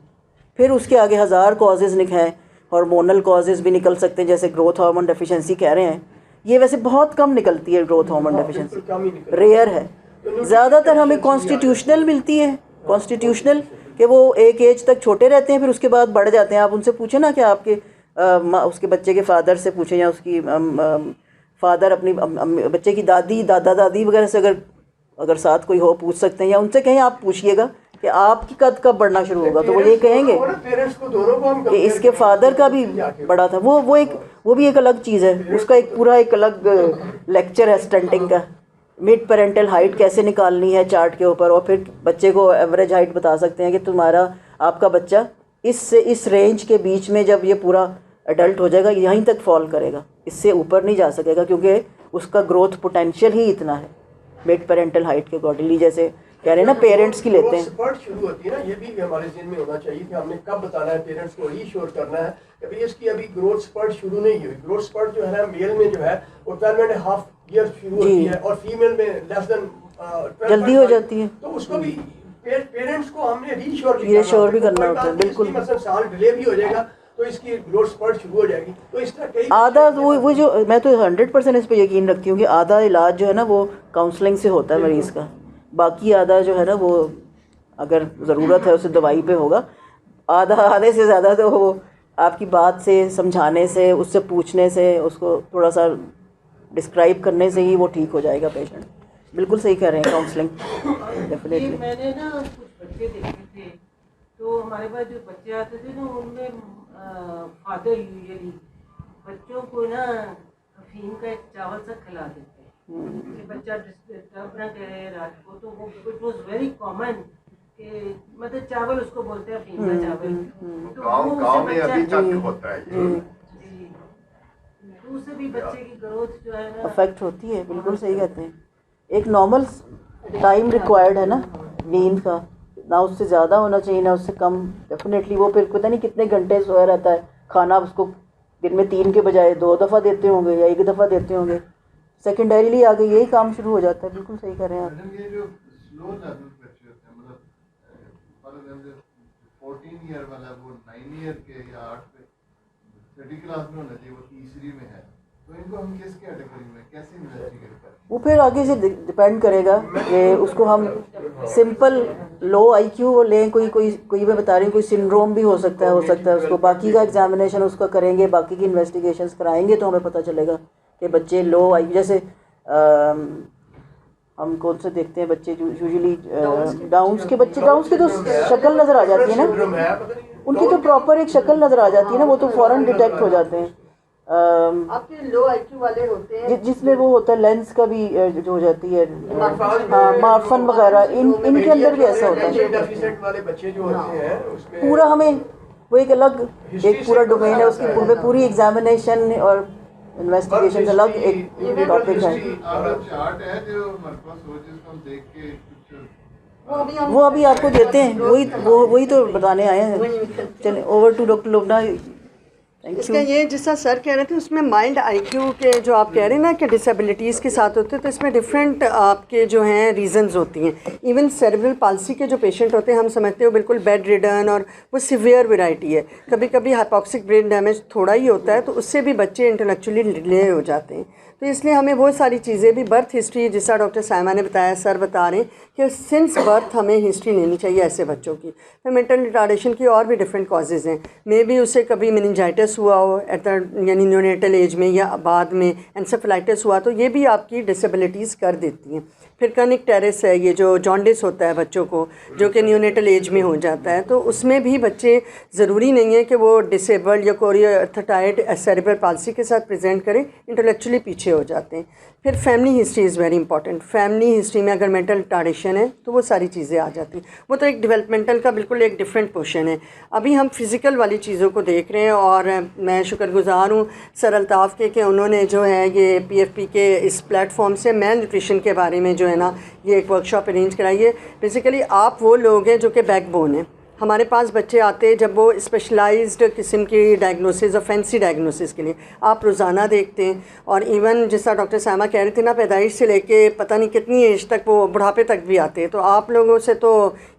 फिर उसके आगे 1000 कॉजेज़ हैं, हार्मोनल कॉजेज़ भी निकल सकते हैं, जैसे ग्रोथ हार्मोन डेफिशिएंसी कह रहे हैं। ये वैसे बहुत कम निकलती है ग्रोथ हार्मोन डेफिशिएंसी, रेयर है। ज़्यादातर हमें कॉन्स्टिट्यूशनल मिलती है, कॉन्स्टिट्यूशनल कि वो एक एज तक छोटे रहते हैं फिर उसके बाद बढ़ जाते हैं। आप उनसे पूछें ना कि आपके उसके बच्चे के फादर से पूछें या उसकी फादर अपनी बच्चे की दादी वगैरह से अगर साथ कोई हो पूछ सकते हैं, या उनसे कहें आप पूछिएगा कि आपकी कद कब बढ़ना शुरू होगा, तो वो ये कहेंगे कि इसके फादर का भी बड़ा था। वो भी एक अलग चीज़ है, उसका एक अलग लेक्चर है स्टंटिंग का। मिड पेरेंटल हाइट कैसे निकालनी है चार्ट के ऊपर, और फिर बच्चे को एवरेज हाइट बता सकते हैं कि आपका बच्चा इस रेंज के बीच में जब ये पूरा एडल्ट हो जाएगा यहीं तक फॉल करेगा, इससे ऊपर नहीं जा सकेगा, क्योंकि उसका ग्रोथ पोटेंशियल ही इतना है मिड पेरेंटल हाइट के अकॉर्डिंगली। जैसे कह रहे हैं ना पेरेंट्स की लेते हैं, स्पर्ट शुरू होती है ना, ये भी हमारे ज़हन में होना चाहिए कि हमने कब बताना है, पेरेंट्स को रीश्योर करना है कि भाई इसकी अभी ग्रोथ स्पर्ट शुरू नहीं हुई। ग्रोथ स्पर्ट जो है ना मेल में जो है वो 12.5 ईयर शुरू होती है और फीमेल में लेस देन जल्दी हो जाती है। तो उसको भी पेरेंट्स को हमने रीश्योर भी करना होता है। बिल्कुल, मतलब साल डिले भी हो जाएगा तो इसकी ग्रोथ स्पर्ट शुरू हो जाएगी। तो इस तरह कई आधा वो जो मैं तो 100% इस पे यकीन रखती हूँ कि आधा इलाज जो है ना वो काउंसलिंग से होता है मरीज़ का, बाकी आधा जो है ना वो अगर ज़रूरत है उसे दवाई पे होगा। आधे से ज़्यादा तो वो आपकी बात से, समझाने से, उससे पूछने से, उसको थोड़ा सा डिस्क्राइब करने से ही वो ठीक हो जाएगा पेशेंट। बिल्कुल सही कह रहे हैं, काउंसलिंग डेफिनेटली। मैंने ना कुछ बच्चे देखे थे, तो हमारे पास जो बच्चे आते थे ना उनमें फादर यूजुअली बच्चों को ना अफीम का एक चावल सा खिला देते हैं कि बच्चा डिस्टर्ब ना करे रात को, तो वो इट वॉज वेरी कॉमन कि मतलब चावल उसको बोलते हैं अफीम का चावल। तो वो गाँव में उससे अभी बच्चा तक होता है जी, तो उससे भी बच्चे की ग्रोथ जो है ना अफेक्ट होती है। बिल्कुल सही कहते हैं। एक नॉर्मल टाइम रिक्वायर्ड है ना नींद का, ना उससे ज़्यादा होना चाहिए ना उससे कम। डेफिनेटली वो फिर पता नहीं कितने घंटे सोया रहता है, खाना उसको दिन में 3 के बजाय 2 दफ़ा देते होंगे या 1 दफ़ा देते होंगे। सेकेंडरीली आगे यही काम शुरू हो जाता है। बिल्कुल सही कह रहे हैं आप। मैडम ये जो स्लो लेवल बच्चे होते हैं, मतलब फॉर एग्जांपल 14 ईयर वाला वो 9 ईयर के या 8 पे छठी क्लास में होना चाहिए, वो तीसरी में है, तो इनको हम किस कैटेगरी में कैसे इन्वेस्टिगेट करें? वो फिर आगे से डिपेंड करेगा कि उसको हम सिंपल लो IQ लें। कोई मैं बता रही हूँ, कोई सिंड्रोम भी हो सकता है उसको। बाकी का एग्जामिनेशन उसका करेंगे, बाकी की इन्वेस्टिगेशंस कराएंगे तो हमें पता चलेगा कि बच्चे लो IQ जैसे हम कौन से देखते हैं बच्चे यूजुअली डाउन्स के बच्चे। डाउन्स की तो शक्ल नज़र आ जाती है ना, उनकी तो प्रॉपर एक शक्ल नज़र आ जाती है ना, वो तो फ़ौरन डिटेक्ट हो जाते हैं। आपके लो IQ वाले होते हैं जिसमें वो होता है लेंस का भी जो हो जाती है, हाँ मार्फन वगैरह, इनके अंदर भी ऐसा होता है। डेफिशिएंट वाले बच्चे जो होते हैं उसमें पूरा हमें वो एक अलग एक पूरा डोमेन है उसकी, पूरी एग्जामिनेशन और इन्वेस्टिगेशन अलग एक टॉपिक है। चार्ट है जो हमारे पास हो, जिसको हम देख के कुछ वो अभी आपको देते हैं, वही तो बताने आए हैं। चलिए ओवर टू डॉक्टर लोबना। इसका ये जिसका सर कह रहे थे उसमें माइल्ड IQ के जो आप कह रहे हैं ना कि डिसेबिलिटीज़ के साथ होते हैं, तो इसमें डिफरेंट आपके जो हैं रीजंस होती हैं। इवन सेरेब्रल पाल्सी के जो पेशेंट होते हैं हम समझते हो बिल्कुल बेड रिडन, और वो सिवियर वैरायटी है। कभी कभी हाइपोक्सिक ब्रेन डैमेज थोड़ा ही होता है, तो उससे भी बच्चे इंटेलेक्चुअली डिले हो जाते हैं। तो इसलिए हमें वो सारी चीज़ें भी बर्थ हिस्ट्री, जैसा डॉक्टर साइमा ने बताया, सर बता रहे हैं कि सिंस बर्थ हमें हिस्ट्री लेनी चाहिए ऐसे बच्चों की। फिर मेंटल रिटार्डेशन की और भी डिफरेंट कॉजेज़ हैं। मे बी उसे कभी मेनिंजाइटिस हुआ हो एट द यानी न्यूनेटल एज में, या बाद में एंसेफेलाइटिस हुआ, तो ये भी आपकी डिसेबिलिटीज़ कर देती हैं। फिर कर्निक टेरेस है, ये जो जॉन्डिस होता है बच्चों को, जो कि न्यूनेटल एज में हो जाता है, तो उसमें भी बच्चे ज़रूरी नहीं है कि वो डिसेबल्ड या कोरियोथेटाइड सेरेब्रल पाल्सी के साथ प्रेजेंट करें, इंटेलेक्चुअली पीछे हो जाते हैं। फिर family history is very important. Family history में अगर मेंटल रिटार्डेशन है तो वो सारी चीज़ें आ जाती हैं। वो तो एक डेवलपमेंटल का बिल्कुल एक डिफरेंट पोर्शन है। अभी हम फिज़िकल वाली चीज़ों को देख रहे हैं, और मैं शुक्रगुज़ार हूँ सर अल्ताफ़ के कि उन्होंने जो है ये PFP के इस प्लेटफॉर्म से मेल न्यूट्रिशन के बारे में जो है ना ये एक वर्कशॉप अरेंज कराई है। बेसिकली आप वो लोग हैं जो कि बैकबोन है। हमारे पास बच्चे आते हैं जब वो स्पेशलाइज्ड किस्म की डायग्नोसिस और फैंसी डायग्नोसिस के लिए आप रोज़ाना देखते हैं। और इवन जैसा डॉक्टर साइमा कह रही थी ना, पैदाइश से लेके पता नहीं कितनी एज तक वो बुढ़ापे तक भी आते हैं। तो आप लोगों से तो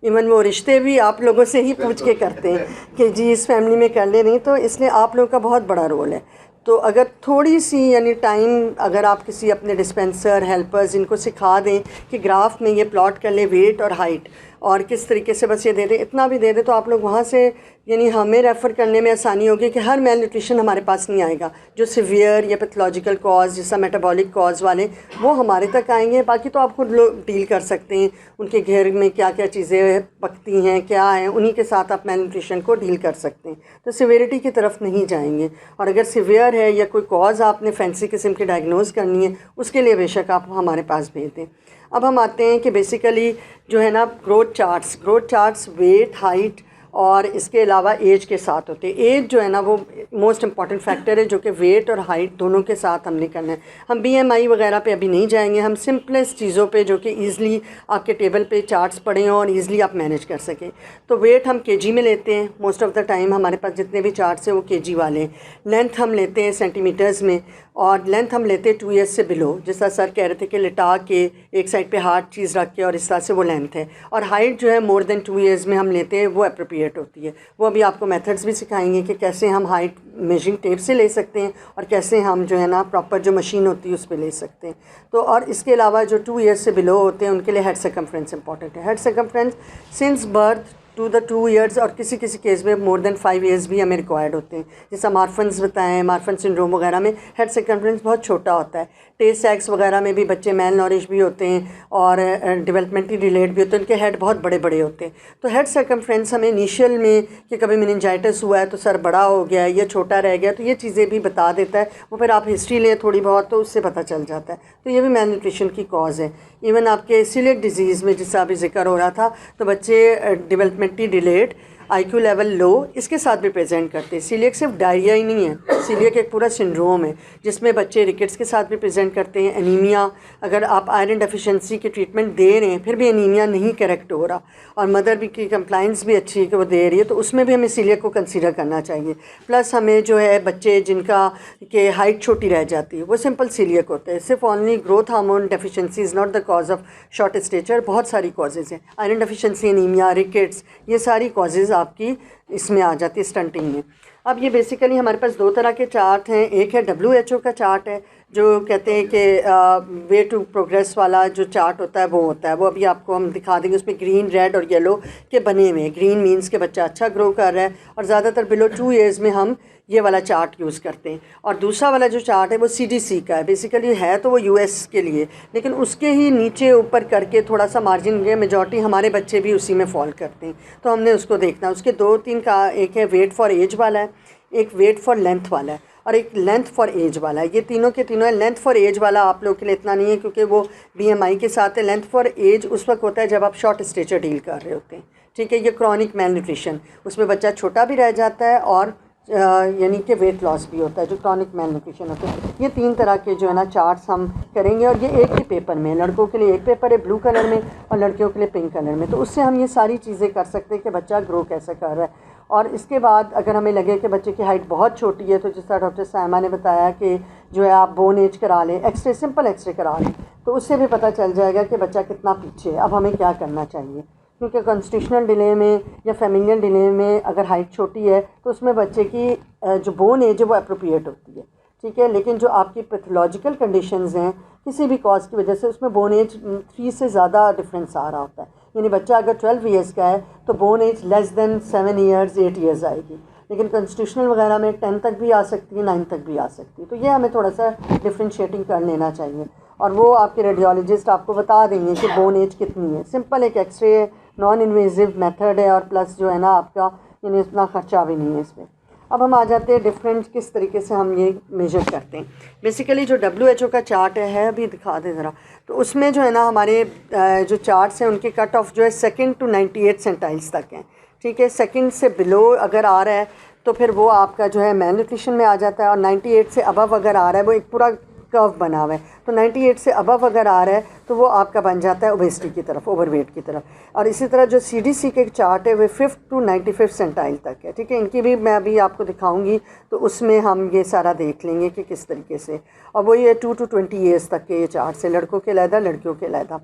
इवन वो रिश्ते भी आप लोगों से ही पूछ के करते हैं कि जी इस फैमिली में कर ले नहीं, तो इसलिए आप लोगों का बहुत बड़ा रोल है। तो अगर थोड़ी सी यानी टाइम अगर आप किसी अपने डिस्पेंसर हेल्पर्स इनको सिखा दें कि ग्राफ में ये प्लॉट कर ले वेट और हाइट और किस तरीके से बस ये दे दें, इतना भी दे दें, तो आप लोग वहाँ से यानी हमें रेफ़र करने में आसानी होगी कि हर मेल न्यूट्रिशन हमारे पास नहीं आएगा। जो सिवियर या पैथोलॉजिकल कॉज जैसा मेटाबॉलिक कॉज वाले वो हमारे तक आएंगे। बाकी तो आप खुद लोग डील कर सकते हैं, उनके घर में क्या क्या चीज़ें पकती हैं क्या हैं, उन्हीं के साथ आप मेल न्यूट्रिशन को डील कर सकते हैं। तो सिवियरिटी की तरफ नहीं जाएंगे। और अगर सिवियर है या कोई कॉज़ आपने फैंसी किस्म की डायग्नोज करनी है, उसके लिए बेशक आप हमारे पास भेज दें। अब हम आते हैं कि बेसिकली जो है ना ग्रोथ चार्ट्स वेट हाइट और इसके अलावा एज के साथ होते हैं। एज जो है ना वो मोस्ट इंपॉर्टेंट फैक्टर है, जो कि वेट और हाइट दोनों के साथ हमने करना है। हम BMI वगैरह पे अभी नहीं जाएंगे, हम सिंपलेस्ट चीज़ों पे जो कि ईज़िली आपके टेबल पे चार्ट्स पड़े हों और ईज़िली आप मैनेज कर सकें। तो वेट हम kg में लेते हैं, मोस्ट ऑफ़ द टाइम हमारे पास जितने भी चार्ट्स हैं वो kg वाले हैं। लेंथ हम लेते हैं सेंटीमीटर्स में, और लेंथ हम लेते हैं 2 ईयर्स से बिलो, जैसा सर कह रहे थे कि लिटा के एक साइड पे हार्ड चीज़ रख के, और इस तरह से वो लेंथ है। और हाइट जो है मोर देन 2 ईयर्स में हम लेते हैं, वो अप्रोप्रिएट होती है। वो अभी आपको मेथड्स भी सिखाएंगे कि कैसे हम हाइट मेजरिंग टेप से ले सकते हैं और कैसे हम जो है ना प्रॉपर जो मशीन होती है उस पर ले सकते हैं। तो और इसके अलावा जो 2 ईयर्स से बिलो होते हैं उनके लिए हेड सर्कमफ्रेंस इंपॉर्टेंट है। Head circumference since birth to the 2 years और किसी किसी केस में मोर देन 5 years भी हमें रिक्वायर्ड होते हैं। जैसा मार्फन्स बताएं, मार्फन सिंड्रोम वगैरह में हेड सर्कमफ्रेंस बहुत छोटा होता है। टेस्ट एक्स वगैरह में भी बच्चे मेल नॉरिश भी होते हैं और डेवलपमेंटली डिलेड भी होते हैं, उनके हेड बहुत बड़े बड़े होते हैं। तो हेड सर्कमफ्रेंस हमें इनिशियल में कि कभी मेनिंजाइटिस हुआ है तो सर बड़ा हो गया है या छोटा रह गया, तो ये चीज़ें भी बता देता है। वो फिर आप हिस्ट्री लें थोड़ी बहुत तो उससे पता चल जाता है। तो ये भी मेल न्यूट्रिशन की कॉज है। इवन आपके सीलिएक डिजीज़ में जिसका अभी जिक्र हो रहा था, तो बच्चे developmentally delayed, IQ level low, इसके साथ भी प्रेजेंट करते हैं। सीलिएक सिर्फ डायरिया ही नहीं है, सीलिएक एक पूरा सिंड्रोम है जिसमें बच्चे रिकेट्स के साथ भी प्रेजेंट करते हैं। एनीमिया, अगर आप आयरन डेफिशिएंसी की ट्रीटमेंट दे रहे हैं फिर भी एनीमिया नहीं करेक्ट हो रहा और मदर भी की कंप्लाइंस भी अच्छी है कि वो दे रही है, तो उसमें भी हमें सीलिएक को कंसीडर करना चाहिए। प्लस हमें जो है बच्चे जिनका के हाइट छोटी रह जाती है वो सिंपल सीलिएक होते हैं। सिर्फ only growth hormone deficiency is not the cause of short stature, बहुत सारी कॉजेज़ हैं। आयरन डेफिशिएंसी, एनीमिया, रिकेट्स, ये सारी कॉजेज़ आपकी इसमें आ जाती है स्टंटिंग में। अब ये बेसिकली हमारे पास 2 तरह के चार्ट हैं। एक है WHO का चार्ट है जो कहते हैं कि वे टू प्रोग्रेस वाला जो चार्ट होता है वो होता है, वो अभी आपको हम दिखा देंगे। उसमें ग्रीन, रेड और येलो के बने हुए हैं। ग्रीन मीन्स के बच्चा अच्छा ग्रो कर रहा है और ज़्यादातर बिलो 2 years में हम ये वाला चार्ट यूज़ करते हैं। और दूसरा वाला जो चार्ट है वो CDC का है। बेसिकली है तो वो US के लिए, लेकिन उसके ही नीचे ऊपर करके थोड़ा सा मार्जिन है, मेजॉरिटी हमारे बच्चे भी उसी में फॉल करते हैं, तो हमने उसको देखना है। उसके 2-3 का, एक है वेट फॉर एज वाला है, एक वेट फॉर लेंथ वाला है और एक लेंथ फॉर एज वाला है। ये तीनों के तीनों है। लेंथ फॉर एज वाला आप लोग के लिए इतना नहीं है क्योंकि वो BMI के साथ है। लेंथ फॉर एज उस वक्त होता है जब आप शॉर्ट स्टेचर डील कर रहे होते हैं, ठीक है। ये क्रॉनिक मेल न्यूट्रिशन, उसमें बच्चा छोटा भी रह जाता है और यानी कि वेट लॉस भी होता है, जो क्रॉनिक मेल न्यूट्रिशन होता है। ये 3 तरह के जो है ना चार्ट्स हम करेंगे और ये एक ही पेपर में, लड़कों के लिए एक पेपर है ब्लू कलर में और लड़कियों के लिए पिंक कलर में। तो उससे हम ये सारी चीज़ें कर सकते हैं कि बच्चा ग्रो कैसे कर रहा है। और इसके बाद अगर हमें लगे कि बच्चे की हाइट बहुत छोटी है, तो जिस तरह डॉक्टर साइमा ने बताया कि जो है आप बोन एज करा लें, एक्सरे, सिंपल एक्सरे करा लें, तो उससे भी पता चल जाएगा कि बच्चा कितना पीछे है। अब हमें क्या करना चाहिए, क्योंकि कॉन्स्टिट्यूशनल डिले में या फेमिलियन डिले में अगर हाइट छोटी है तो उसमें बच्चे की जो बोन एज है वो अप्रोप्रिएट होती है, ठीक है। लेकिन जो आपकी पैथोलॉजिकल कंडीशंस हैं किसी भी कॉज की वजह से, उसमें बोन एज 3 से ज़्यादा डिफरेंस आ रहा होता है। यानी बच्चा अगर 12 years का है तो bone age less than 7 years 8 years आएगी, लेकिन कॉन्स्टिट्यूशनल वगैरह में 10 तक भी आ सकती है, 9 तक भी आ सकती है। तो ये हमें थोड़ा सा डिफ्रेंशिएटिंग कर लेना चाहिए और वो आपके रेडियोलॉजिस्ट आपको बता देंगे कि बोन एज कितनी है। सिंपल एक एक्सरे है, नॉन इन्वेजिव मेथड है और प्लस जो है ना आपका यानी इतना ख़र्चा भी नहीं है इसमें। अब हम आ जाते हैं डिफरेंट किस तरीके से हम ये मेजर करते हैं। बेसिकली जो WHO का चार्ट है अभी दिखा दें ज़रा, तो उसमें जो है ना हमारे जो चार्ट्स हैं उनके कट ऑफ जो है 2nd to 98 सेंटाइल्स तक हैं, ठीक है। 2nd से बिलो अगर आ रहा है तो फिर वो आपका जो है मेल न्यूट्रिशन में आ जाता है और 98 से अबव अगर आ रहा है, वो एक पूरा कर्व बना हुआ है, तो 98 से अबव अगर आ रहा है तो वो आपका बन जाता है ओबेसिटी की तरफ, ओवरवेट की तरफ। और इसी तरह जो CDC के चार्ट है वो 5th to 95th सेंटाइल तक है, ठीक है। इनकी भी मैं अभी आपको दिखाऊंगी, तो उसमें हम ये सारा देख लेंगे कि किस तरीके से। और वो ये 2 to 20 years तक के ये चार्ट है, लड़कों के अलहदा, लड़कियों के अलहदा।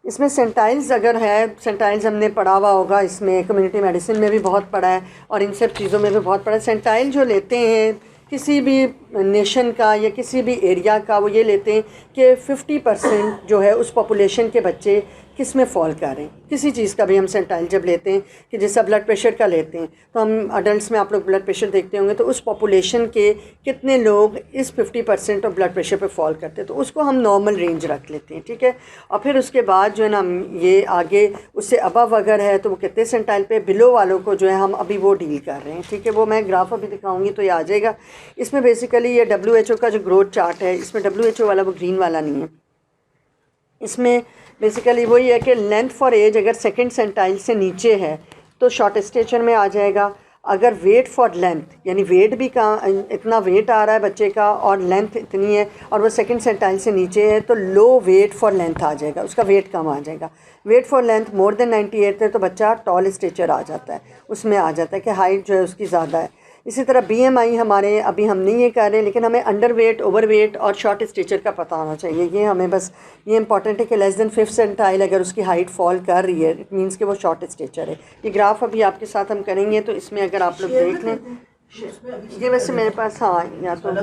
इसमें सेंटाइल्स अगर है, सेंटाइल्स हमने पढ़ा हुआ होगा, इसमें कम्युनिटी मेडिसिन में भी बहुत पढ़ा है और इन सब चीज़ों में भी बहुत पढ़ा है। सेंटाइल जो लेते हैं किसी भी नेशन का या किसी भी एरिया का, वो ये लेते हैं कि 50% जो है उस पॉपुलेशन के बच्चे किस में फॉल कर रहे हैं। किसी चीज़ का भी हम सेंटाइल जब लेते हैं, कि जैसा ब्लड प्रेशर का लेते हैं, तो हम अडल्ट्स में आप लोग ब्लड प्रेशर देखते होंगे, तो उस पॉपुलेशन के कितने लोग इस 50% ऑफ ब्लड प्रेशर पे फॉल करते हैं, तो उसको हम नॉर्मल रेंज रख लेते हैं, ठीक है। और फिर उसके बाद जो है ना ये आगे उससे अबव अगर है तो वो कितने सेंटाइल पे, बिलो वालों को जो है हम अभी वो डील कर रहे हैं, ठीक है। वो मैं ग्राफ अभी दिखाऊंगी तो ये आ जाएगा। इसमें बेसिकली ये WHO का जो ग्रोथ चार्ट है, इसमें WHO वाला वो ग्रीन वाला नहीं है, इसमें बेसिकली वही है कि लेंथ फॉर एज अगर 2nd सेंटाइल से नीचे है तो शॉर्ट स्टेचर में आ जाएगा। अगर वेट फॉर लेंथ यानी वेट भी इतना वेट आ रहा है बच्चे का और लेंथ इतनी है और वो 2nd सेंटाइल से नीचे है तो लो वेट फॉर लेंथ आ जाएगा, उसका वेट कम आ जाएगा। Weight for length more than 98 है तो बच्चा टॉल स्टेचर आ जाता है, उसमें आ जाता है कि हाइट जो है उसकी ज़्यादा है। इसी तरह BMI हमारे अभी हम नहीं ये कर रहे हैं, लेकिन हमें अंडर वेट, ओवर वेट और शॉर्ट स्टेचर का पता होना चाहिए। ये हमें बस ये इंपॉर्टेंट है कि लेस देन 5th सेंटाइल अगर उसकी हाइट फॉल कर रही है, इट मीन्स कि वो शॉर्ट स्टेचर है। ये ग्राफ अभी आपके साथ हम करेंगे, तो इसमें अगर आप लोग देख लें, ये वैसे मेरे पास हाँ या तो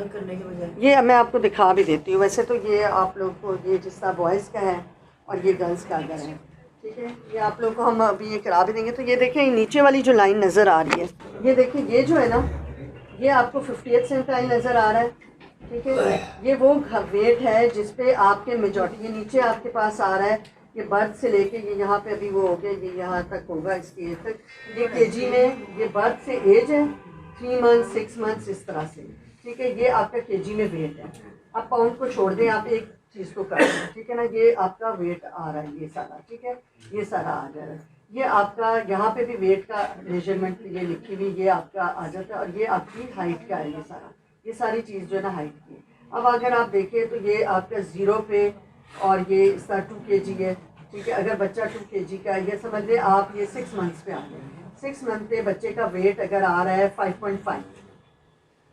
ये मैं आपको दिखा भी देती हूँ। वैसे तो ये आप लोग को ये जिस तरह बॉयज़ का है और ये गर्ल्स का अगर है, ठीक है। ये आप लोगों को हम अभी ये करा भी देंगे। तो ये देखें, नीचे वाली जो लाइन नज़र आ रही है, ये देखिए, ये जो है ना, ये आपको 50th सेंटाइल नज़र आ रहा है, ठीक है। ये वो वेट है जिस पे आपके मेजॉरिटी, ये नीचे आपके पास आ रहा है, ये बर्थ से लेके ये यहाँ पे अभी वो हो गया, ये यहाँ तक होगा, इसकी एज तक। ये केजी में, ये बर्थ से एज है 3 मंथ 6 मंथ्स इस तरह से, ठीक है। ये आपका केजी में वेट है। आप पाउंड को छोड़ दें, आप एक चीज़ को कर दें, ठीक है ना। ये आपका वेट आ रहा है, ये सारा, ठीक है, ये सारा आ जा रहा है। ये आपका यहाँ पे भी वेट का मेजरमेंट ये लिखी हुई, ये आपका आ जाता है। और ये आपकी हाइट का है, ये सारा, ये सारी चीज़ जो है ना हाइट की। अब अगर आप देखें तो ये आपका 0 पे, और ये इसका 2 kg है, ठीक है। अगर बच्चा 2 kg का है, ये समझ लें आप, ये 6 मंथ्स पे आ गए। 6 मंथ पे बच्चे का वेट अगर आ रहा है 5.5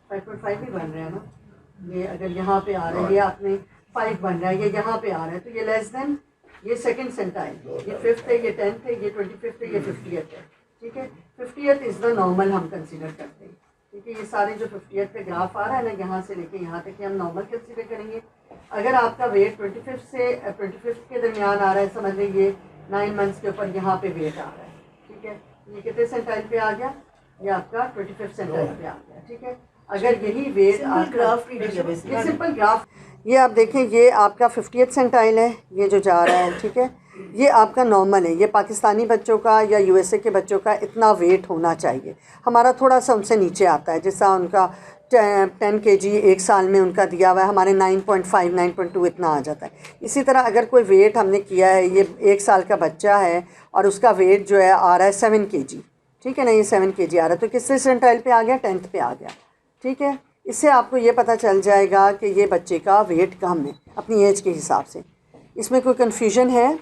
भी बन रहा है ना, ये अगर यहाँ पे आ रहा है, ये आपने 5 बन रहा है, ये यहाँ पे आ रहा है, तो ये लेस देन, ये सेकंड सेंटाइल, ये 5th है, ये 10th है, ये 25th है, ये 50th है, ठीक है। 50th इज़ द नॉर्मल हम कंसीडर करते हैं, ठीक है। ये सारे जो 50th पे ग्राफ आ रहा है ना, यहाँ से लेके यहाँ तक हम नॉर्मल कंसीडर करेंगे। अगर आपका वेट 25th से 25th के दरमियान आ रहा है, समझ लीजिए 9 मंथ्स के ऊपर यहाँ पे वेट आ रहा है, ठीक है। ये कितने सेंटाइल पे आ गया, ये आपका 25th सेंटाइल पे आ गया, ठीक है। अगर यही वेट ग्राफ ये सिंपल ग्राफ, ये आप देखें, ये आपका 50th सेंटाइल है, ये जो जा रहा है, ठीक है। ये आपका नॉर्मल है। ये पाकिस्तानी बच्चों का या यूएसए के बच्चों का इतना वेट होना चाहिए। हमारा थोड़ा सा उनसे नीचे आता है, जैसा उनका 10 kg एक साल में उनका दिया हुआ है, हमारे 9.5 9.2 इतना आ जाता है। इसी तरह अगर कोई वेट हमने किया है, ये 1 साल का बच्चा है और उसका वेट जो है आ रहा है 7 kg, ठीक है ना, ये 7 kg आ रहा है, तो किस सेंटाइल पे आ गया, 10th पे आ गया, ठीक है। इससे आपको ये पता चल जाएगा कि ये बच्चे का वेट कम है अपनी एज के हिसाब से। इसमें कोई कन्फ्यूजन है?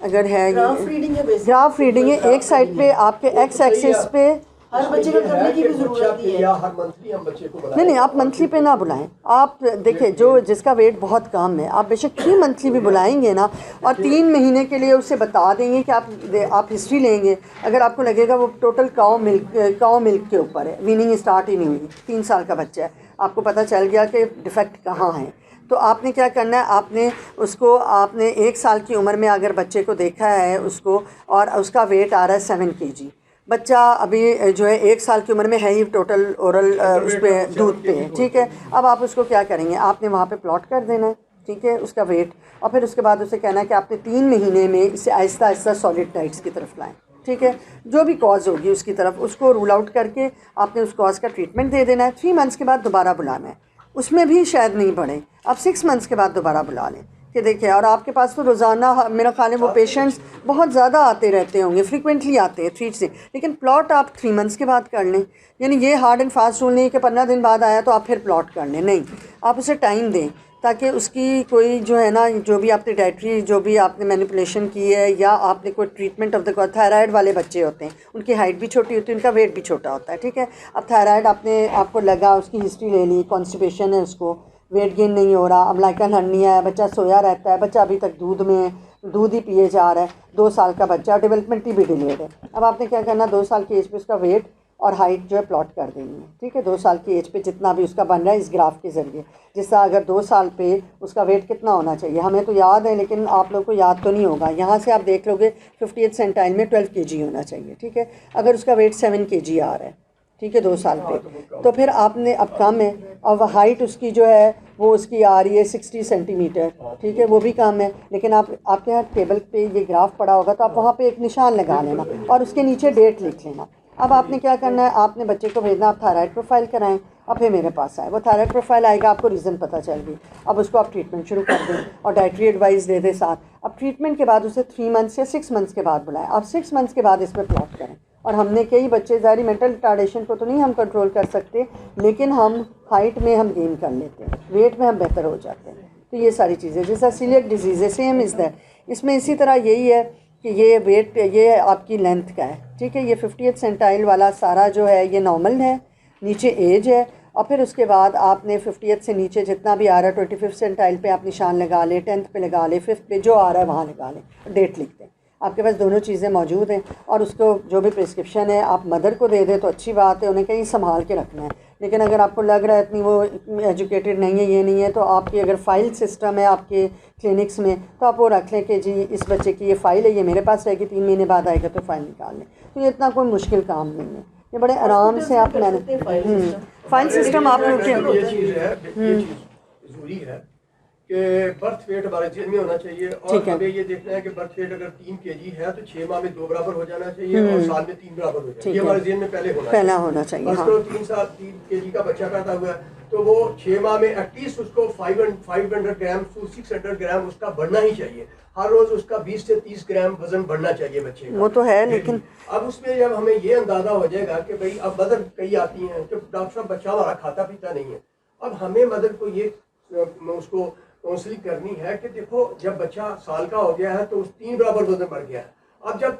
अगर है, ग्राफ रीडिंग है, ग्राफ रीडिंग है। एक साइड पे आपके एक्स एक्सिस पे हर बच्चे को करने की भी जरूरत नहीं है। या हर मंथली हम बच्चे को नहीं, आप मंथली पे ना बुलाएं। आप देखिए, जो जिसका वेट बहुत कम है, आप बेशक 3 मंथली भी बुलाएंगे ना, और 3 महीने के लिए उसे बता देंगे कि आप हिस्ट्री लेंगे। अगर आपको लगेगा वो टोटल काउ मिल्क के ऊपर है, वीनिंग स्टार्ट ही नहीं हुई, 3 साल का बच्चा है, आपको पता चल गया कि डिफेक्ट कहाँ है, तो आपने क्या करना है, आपने 1 साल की उम्र में अगर बच्चे को देखा है उसको, और उसका वेट आ रहा है 7 kg, बच्चा अभी जो है 1 साल की उम्र में है ही टोटल ओरल उस पर दूध पे है, ठीक है। अब आप उसको क्या करेंगे, आपने वहाँ पे प्लॉट कर देना है, ठीक है, उसका वेट, और फिर उसके बाद उसे कहना है कि आपने 3 महीने में इसे आहिस्ता आहिस्ता सॉलिड डाइट्स की तरफ लाएं, ठीक है। जो भी कॉज होगी उसकी तरफ, उसको रूल आउट करके आपने उस कॉज का ट्रीटमेंट दे देना है। 3 मंथ्स के बाद दोबारा बुलाना है, उसमें भी शायद नहीं बढ़े, आप 6 मंथ्स के बाद दोबारा बुला लें कि देखिए। और आपके पास तो रोज़ाना मेरा ख्याल है वो पेशेंट्स बहुत ज़्यादा आते रहते होंगे, फ्रीक्वेंटली आते हैं 3 से, लेकिन प्लॉट आप 3 मंथ्स के बाद कर लें। यानी ये हार्ड एंड फास्ट रूल नहीं कि 15 दिन बाद आया तो आप फिर प्लॉट कर लें, नहीं, आप उसे टाइम दें, ताकि उसकी कोई जो है ना, जो भी आपने डाइटरी जो भी आपने मैनिपुलेशन की है, या आपने कोई ट्रीटमेंट ऑफ द थायराइड वाले बच्चे होते हैं, उनकी हाइट भी छोटी होती है, उनका वेट भी छोटा होता है, ठीक है। अब थायराइड आपको लगा, उसकी हिस्ट्री ले ली, कॉन्स्टिपेशन है, उसको वेट गेन नहीं हो रहा, अम्लाइकल हर्निया है, बच्चा सोया रहता है, बच्चा अभी तक दूध में है, दूध ही पिए जा रहा है, 2 साल का बच्चा, डेवलपमेंट भी डिलेड है। अब आपने क्या करना, 2 साल की एज पे उसका वेट और हाइट जो है प्लॉट कर देनी है, ठीक है। 2 साल की एज पे जितना भी उसका बन रहा है इस ग्राफ के ज़रिए, जिसका अगर 2 साल पे उसका वेट कितना होना चाहिए, हमें तो याद है लेकिन आप लोग को याद तो नहीं होगा। यहाँ से आप देख लोगे 50th सेंटाइल में 12 kg होना चाहिए, ठीक है। अगर उसका वेट 7 kg आ रहा है, ठीक है, 2 साल पे, तो फिर आपने अब कम है, और हाइट उसकी जो है वो उसकी आ रही है 60 सेंटीमीटर, ठीक है, वो भी कम है। लेकिन आपके यहाँ टेबल पे ये ग्राफ पड़ा होगा, तो आप वहाँ पे एक निशान लगा लेना और उसके नीचे डेट लिख लेना। अब आपने क्या करना है, आपने बच्चे को भेजना, आप थायराइड प्रोफाइल कराएं, और फिर मेरे पास आए, वो थायराइड प्रोफाइल आएगा, आपको रीज़न पता चल गई। अब उसको आप ट्रीटमेंट शुरू कर दें और डाइटरी एडवाइस दे दें साथ। अब ट्रीटमेंट के बाद उसे 3 मंथ्स या 6 मंथ्स के बाद बुलाएं, आप 6 मंथ्स के बाद इस पर प्लॉट करें। और हमने कई बच्चे, ज़ाहिर मेंटल रिटार्डेशन को तो नहीं हम कंट्रोल कर सकते, लेकिन हम हाइट में हम गेन कर लेते हैं, वेट में हम बेहतर हो जाते हैं। तो ये सारी चीज़ें, जैसा सीलियक डिजीज़ है, सेम इज़ दैट, इसमें इसी तरह यही है कि ये वेट, ये आपकी लेंथ का है, ठीक है। ये 50th सेंटाइल वाला सारा जो है ये नॉर्मल है, नीचे एज है, और फिर उसके बाद आपने 50th से नीचे जितना भी आ रहा है 25th सेंटाइल पे आप निशान लगा लें, 10th पे लगा लें, 5th पे जो आ रहा है वहाँ लगा लें, डेट लिख दें। आपके पास दोनों चीज़ें मौजूद हैं, और उसको जो भी प्रिस्क्रिप्शन है आप मदर को दे दें तो अच्छी बात है, उन्हें कहीं संभाल के रखना है, लेकिन अगर आपको लग रहा है इतनी वो एजुकेटेड नहीं है, ये नहीं है, तो आपकी अगर फ़ाइल सिस्टम है आपके क्लिनिक्स में तो आप वो रख लें कि जी इस बच्चे की ये फ़ाइल है, ये मेरे पास रहेगी, 3 महीने बाद आएगा तो फ़ाइल निकाल लें। तो ये इतना कोई मुश्किल काम नहीं है, ये बड़े आराम से आप मैंने फ़ाइल सिस्टम आप लोग ये चीज़ है, ये चीज़ ज़रूरी है कि बर्थ वेट हमारे जेल में होना चाहिए और हमें ये देखना है कि बर्थ वेट अगर 3 kg है तो 6 माह में 2 बराबर हो जाना चाहिए और साल में 3 बराबर हो जाए। ये हमारे जेल में पहले होना चाहिए। हाँ। तो 3 kg का बच्चा पैदा हुआ है तो वो 6 माह में एटलीस्ट उसको 500 ग्राम टू 600 ग्राम उसका बढ़ना ही चाहिए। हर रोज उसका 20 से 30 ग्राम वजन बढ़ना चाहिए बच्चे का। वो तो है, लेकिन अब उसमें जब हमें ये अंदाजा हो जाएगा कि भाई अब मदर कई आती हैं कि डॉक्टर साहब बच्चा हमारा खाता पीता नहीं है, अब हमें मदर को ये उसको काउंसलिंग करनी है कि देखो जब बच्चा साल का हो गया है तो उस 3 बराबर वजन बढ़ गया है। अब जब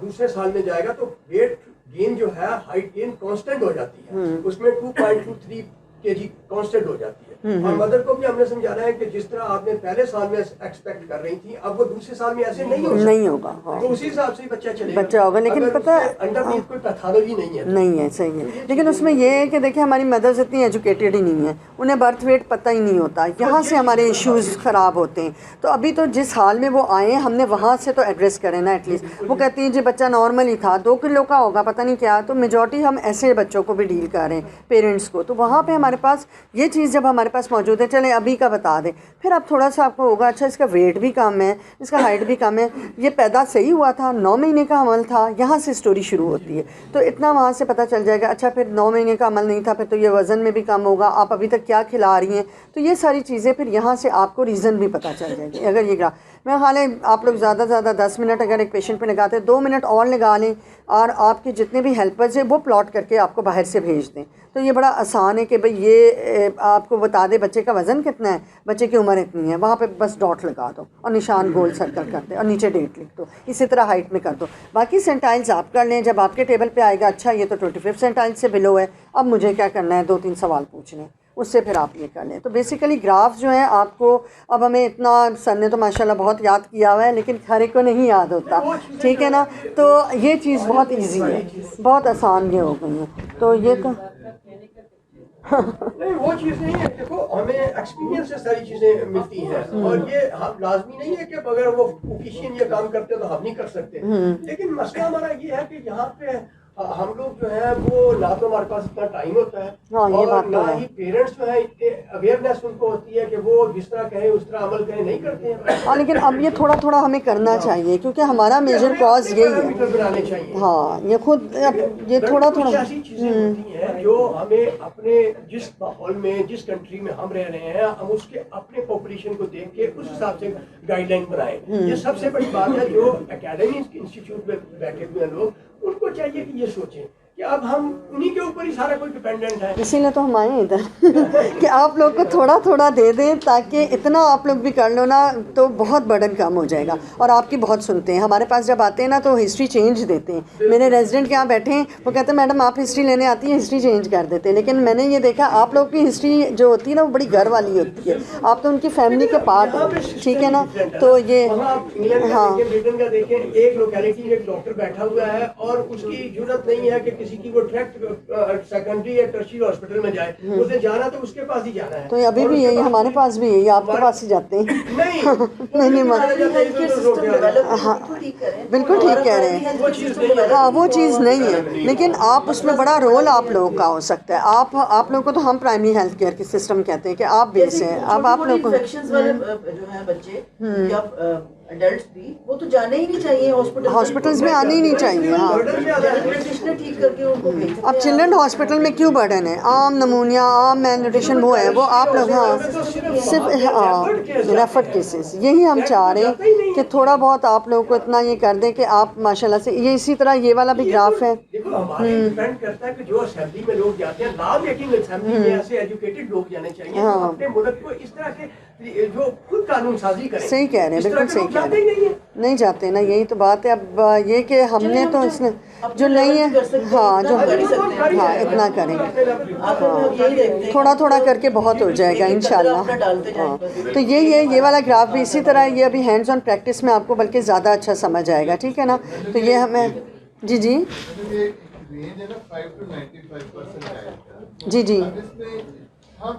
दूसरे साल में जाएगा तो वेट गेन जो है, हाइट गेन कांस्टेंट हो जाती है, उसमें 2.23 kg कांस्टेंट हो जाती है। और मदर को भी हमने समझाना है कि जिस तरह आपने पहले साल में एक्सपेक्ट कर रही थी अब वो दूसरे साल में ऐसे नहीं होगा। हाँ। तो उसी हिसाब से बच्चा होगा, लेकिन पता है अंडरनीथ कोई पैथोलॉजी नहीं है, सही है। लेकिन उसमें ये है कि देखिए हमारी मदर्स इतनी एजुकेटेड ही नहीं है, उन्हें बर्थ वेट पता ही नहीं होता, यहाँ से हमारे इश्यूज़ ख़राब होते हैं। तो अभी तो जिस हाल में वो आए हमने वहाँ से तो एड्रेस करें ना एटलीस्ट। वो कहती हैं जी बच्चा नॉर्मल ही था, 2 किलो का होगा पता नहीं क्या, तो मेजॉरिटी हम ऐसे बच्चों को भी डील कर रहे हैं पेरेंट्स को। तो वहाँ पर हमारे पास ये चीज़ जब हमारे पास मौजूद है, चले अभी का बता दें, फिर आप थोड़ा सा आपको होगा अच्छा इसका वेट भी कम है, इसका हाइट भी कम है, ये पैदा सही हुआ था, 9 महीने का अमल था, यहाँ से स्टोरी शुरू होती है। तो इतना वहाँ से पता चल जाएगा, अच्छा फिर 9 महीने का अमल नहीं था, फिर तो ये वज़न में भी कम होगा, आप अभी तक क्या खिला रही हैं, तो ये सारी चीज़ें फिर यहाँ से आपको रीज़न भी पता चल जाएगी। अगर ये मैं हाल आप लोग ज़्यादा से ज़्यादा 10 मिनट अगर एक पेशेंट पे लगाते हैं, 2 मिनट और लगा लें और आपके जितने भी हेल्पर्स हैं वो प्लॉट करके आपको बाहर से भेज दें। तो ये बड़ा आसान है कि भाई ये आपको बता दे बच्चे का वज़न कितना है, बच्चे की उम्र इतनी है, वहाँ पे बस डॉट लगा दो और निशान गोल सर्कल कर दे और नीचे डेट लिख दो, इसी तरह हाइट में कर दो। बाकी सेंटाइल्स आप कर लें, जब आपके टेबल पे आएगा अच्छा ये तो 25 सेंटाइल से बिलो है, अब मुझे क्या करना है, 2-3 सवाल पूछने, उससे फिर आप ये कर लें। तो बेसिकली ग्राफ जो है आपको, अब हमें इतना सर ने तो माशाल्लाह बहुत याद किया हुआ है लेकिन हर एक को नहीं याद होता, ठीक है ना। तो ये चीज़ बहुत इजी है, बहुत आसान ये हो गई है। तो ये तो नहीं वो चीज़ नहीं है, देखो हमें एक्सपीरियंस से सारी चीज़ें मिलती हैं और ये हम लाजमी नहीं है कि अगर वो ऑफिशियल ये काम करते हैं तो हम नहीं कर सकते। लेकिन मसला हमारा ये है कि यहाँ पे हम लोग जो है वो ना तो हमारे पास इतना टाइम होता है और ना ही पेरेंट्स जो है इतने अवेयरनेस उनको होती है कि वो जिस तरह कहें उस तरह अमल करें, नहीं करते हैं। हाँ, लेकिन अब ये थोड़ा थोड़ा हमें करना चाहिए क्योंकि हमारा मेजर कॉज यही है। बनाने चाहिए। हाँ, ये खुद ये थोड़ा ऐसी चीजें होती हैं जो हमें अपने जिस माहौल में, जिस कंट्री में हम रह रहे हैं, हम उसके अपने पॉपुलेशन को देख के उस हिसाब से गाइडलाइन बनाएं। ये सबसे बड़ी बात है। जो एकेडमिक इंस्टीट्यूट में बैठे हुए लोग, उनको चाहिए कि ये सोचें कि अब हम उन्हीं के ऊपर ही सारा कुछ डिपेंडेंट है। इसीलिए तो हम आए इधर कि आप लोग को थोड़ा थोड़ा दे दें ताकि इतना आप लोग भी कर लो ना तो बहुत बर्डन कम हो जाएगा। और आपकी बहुत सुनते हैं, हमारे पास जब आते हैं ना तो हिस्ट्री चेंज देते हैं। मेरे रेजिडेंट यहाँ बैठे हैं, वो कहते हैं मैडम आप हिस्ट्री लेने आती हैं, हिस्ट्री चेंज कर देते हैं। लेकिन मैंने ये देखा आप लोग की हिस्ट्री जो होती है ना वो बड़ी घर वाली होती है, आप तो उनकी फैमिली के पार्ट हो, ठीक है ना। तो ये हाँ, ब्रिटेन का देखें, एक लोकेलिटी एक डॉक्टर बैठा हुआ है और उसकी जरूरत नहीं है कि किसी की वो डायरेक्ट सेकेंडरी या टर्शियरी हॉस्पिटल में जाए, उसे जाना तो उसके पास ही जाना है। तो अभी भी यही हमारे पास भी यही, आपके पास ही जाते हैं। नहीं हाँ बिल्कुल ठीक कह रहे हैं। हाँ वो चीज़ नहीं है, लेकिन आप उसमें बड़ा रोल आप लोगों का हो सकता है। आप लोगों को तो हम प्राइमरी हेल्थ केयर की सिस्टम कहते हैं कि आप बेस हैं। अब आप लोग को जो है बच्चे या एडल्ट्स भी, वो तो जाने ही नहीं चाहिए हॉस्पिटल्स में, आने ही नहीं चाहिए। हाँ, ठीक करके उनको भेज। अब चिल्ड्रन हॉस्पिटल में क्यों बर्डन है, आम नमूनिया, आम मैल न्यूट्रिशन वो है, वो आप लोग हाँ सिर्फ रेफर्ड केसेस। यही हम चाह रहे हैं कि थोड़ा बहुत आप लोगों को इतना ये कर दें कि आप माशाल्लाह से ये इसी तरह ये वाला भी ग्राफ है। देखो हमारे डिपेंड करता है कि जो असेंबली में लोग जाते हैं, लॉ मेकिंग असेंबली में ऐसे एजुकेटेड लोग जाने चाहिए जो अपने मुल्क को इस तरह के जो खुद कानून साजी करें। सही कह रहे हैं, बिल्कुल सही कह रहे हैं। नहीं जाते ना, यही तो बात है। अब ये कि हमने तो इसने जो नहीं है हाँ जो हाँ इतना करेंगे, हाँ थोड़ा थोड़ा करके बहुत हो जाएगा इंशाल्लाह। हाँ तो ये वाला ग्राफ भी इसी तरह, ये अभी हैंड्स ऑन प्रैक्टिस में आपको बल्कि ज़्यादा अच्छा समझ आएगा, ठीक है ना। तो ये हमें जी रेंज है ना 5 to 95% आएगा। जी जी अब इसमें हाँ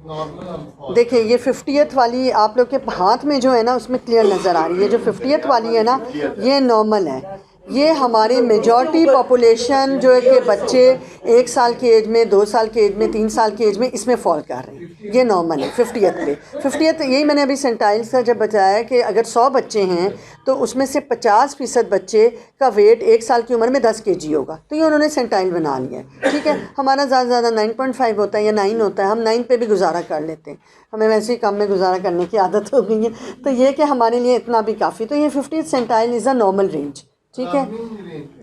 नॉर्मल देखिए ये 50th वाली आप लोग के हाथ में जो है ना उसमें क्लियर नज़र आ रही है, जो 50th वाली है ना ये नॉर्मल है। ये हमारी मेजॉरिटी पॉपुलेशन जो है कि बच्चे 1 साल की एज में, 2 साल की एज में, 3 साल की एज में इसमें फॉल कर रहे हैं, ये नॉर्मल है 50th पे। 50th यही मैंने अभी सेंटाइल्स का जब बताया कि अगर 100 बच्चे हैं तो उसमें से 50% बच्चे का वेट 1 साल की उम्र में 10 kg होगा, तो ये उन्होंने सेंटाइल बना लिया है। ठीक है, हमारा ज़्यादा से ज़्यादा 9.5 होता है या 9 होता है, हम 9 पे भी गुजारा कर लेते हैं, हमें वैसे ही कम में गुजारा करने की आदत हो गई है, तो ये कि हमारे लिए इतना भी काफ़ी। तो ये 50th centile is a normal range. ठीक है,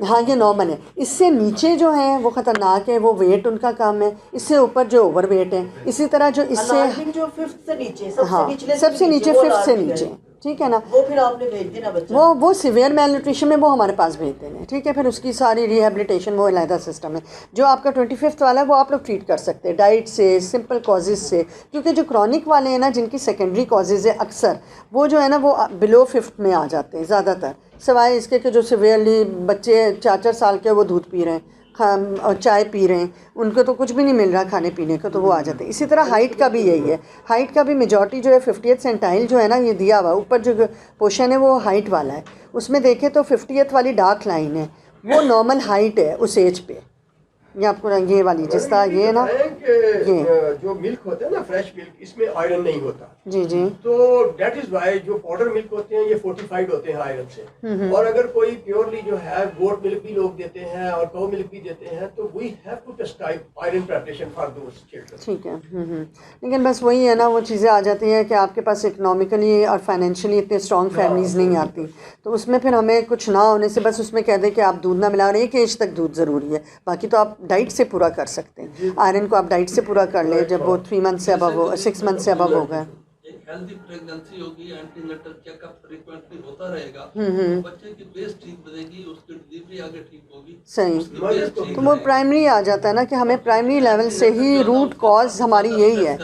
हाँ ये नॉर्मल है। इससे नीचे जो है वो ख़तरनाक है, वो वेट उनका कम है, इससे ऊपर जो ओवर वेट है। इसी तरह जो इससे जो 5th से नीचे, हाँ सबसे नीचे 5th से नीचे, ठीक है ना, वो फिर आपने भेज देना बच्चा, वो सिवियर मेल न्यूट्रिशन में वो हमारे पास भेज देने हैं। ठीक है, फिर उसकी सारी रिहेबिलिटेशन वो अलहदा सिस्टम है। जो आपका 25th वाला है वो आप लोग ट्रीट कर सकते हैं डाइट से, सिंपल कॉजेज़ से, क्योंकि जो क्रॉनिक वाले हैं ना जिनकी सेकेंडरी कॉजेज़ है अक्सर वो जो है ना वो बिलो 5th में आ जाते हैं ज़्यादातर, सिवाय इसके कि जो सिवियरली बच्चे 4-4 साल के वो दूध पी रहे हैं और चाय पी रहे हैं, उनको तो कुछ भी नहीं मिल रहा खाने पीने को, तो वो आ जाते हैं। इसी तरह हाइट का भी यही है, हाइट का भी मेजॉरिटी जो है 50th सेंटाइल जो है ना ये दिया हुआ ऊपर जो पोर्शन है वो हाइट वाला है, उसमें देखें तो 50th वाली डार्क लाइन है वो नॉर्मल हाइट है उस एज पे। ये आपको ये वाली जिस तरह ये ना ये जो मिल्क होता है ना फ्रेश मिल्क, इसमें आयरन नहीं होता। जी जी, तो दैट इज वाई जो पाउडर मिल्क होते हैं ये फोर्टिफाइड होते हैं आयरन से। और अगर कोई प्योरली जो है गोट मिल्क भी लोग देते हैं और काउ मिल्क भी देते हैं, तो we have to prescribe iron preparation for those children. ठीक है। लेकिन बस वही है ना, वो चीज़ें आ जाती हैं कि आपके पास इकनॉमिकली और फाइनेंशियली इतने स्ट्रॉन्ग फैमिलीज़ नहीं आती, तो उसमें फिर हमें कुछ ना होने से बस उसमें कह दें कि आप दूध ना मिला, और 1 एज तक दूध ज़रूरी है, बाकी तो आप डाइट से पूरा कर सकते हैं। आयरन को आप डाइट से पूरा कर लें जब वो 3 मंथ से अबव हो, 6 मंथ से अबव हो गए। एक हेल्दी प्रेगनेंसी होगी, एंटीनेटल चेकअप फ्रीक्वेंटली होता रहेगा, तो बच्चे की बेस ठीक बनेगी, उसकी डिलीवरी आगे ठीक होगी। सही, तो वो प्राइमरी आ जाता है ना कि हमें प्राइमरी लेवल से ही रूट कॉज हमारी यही है,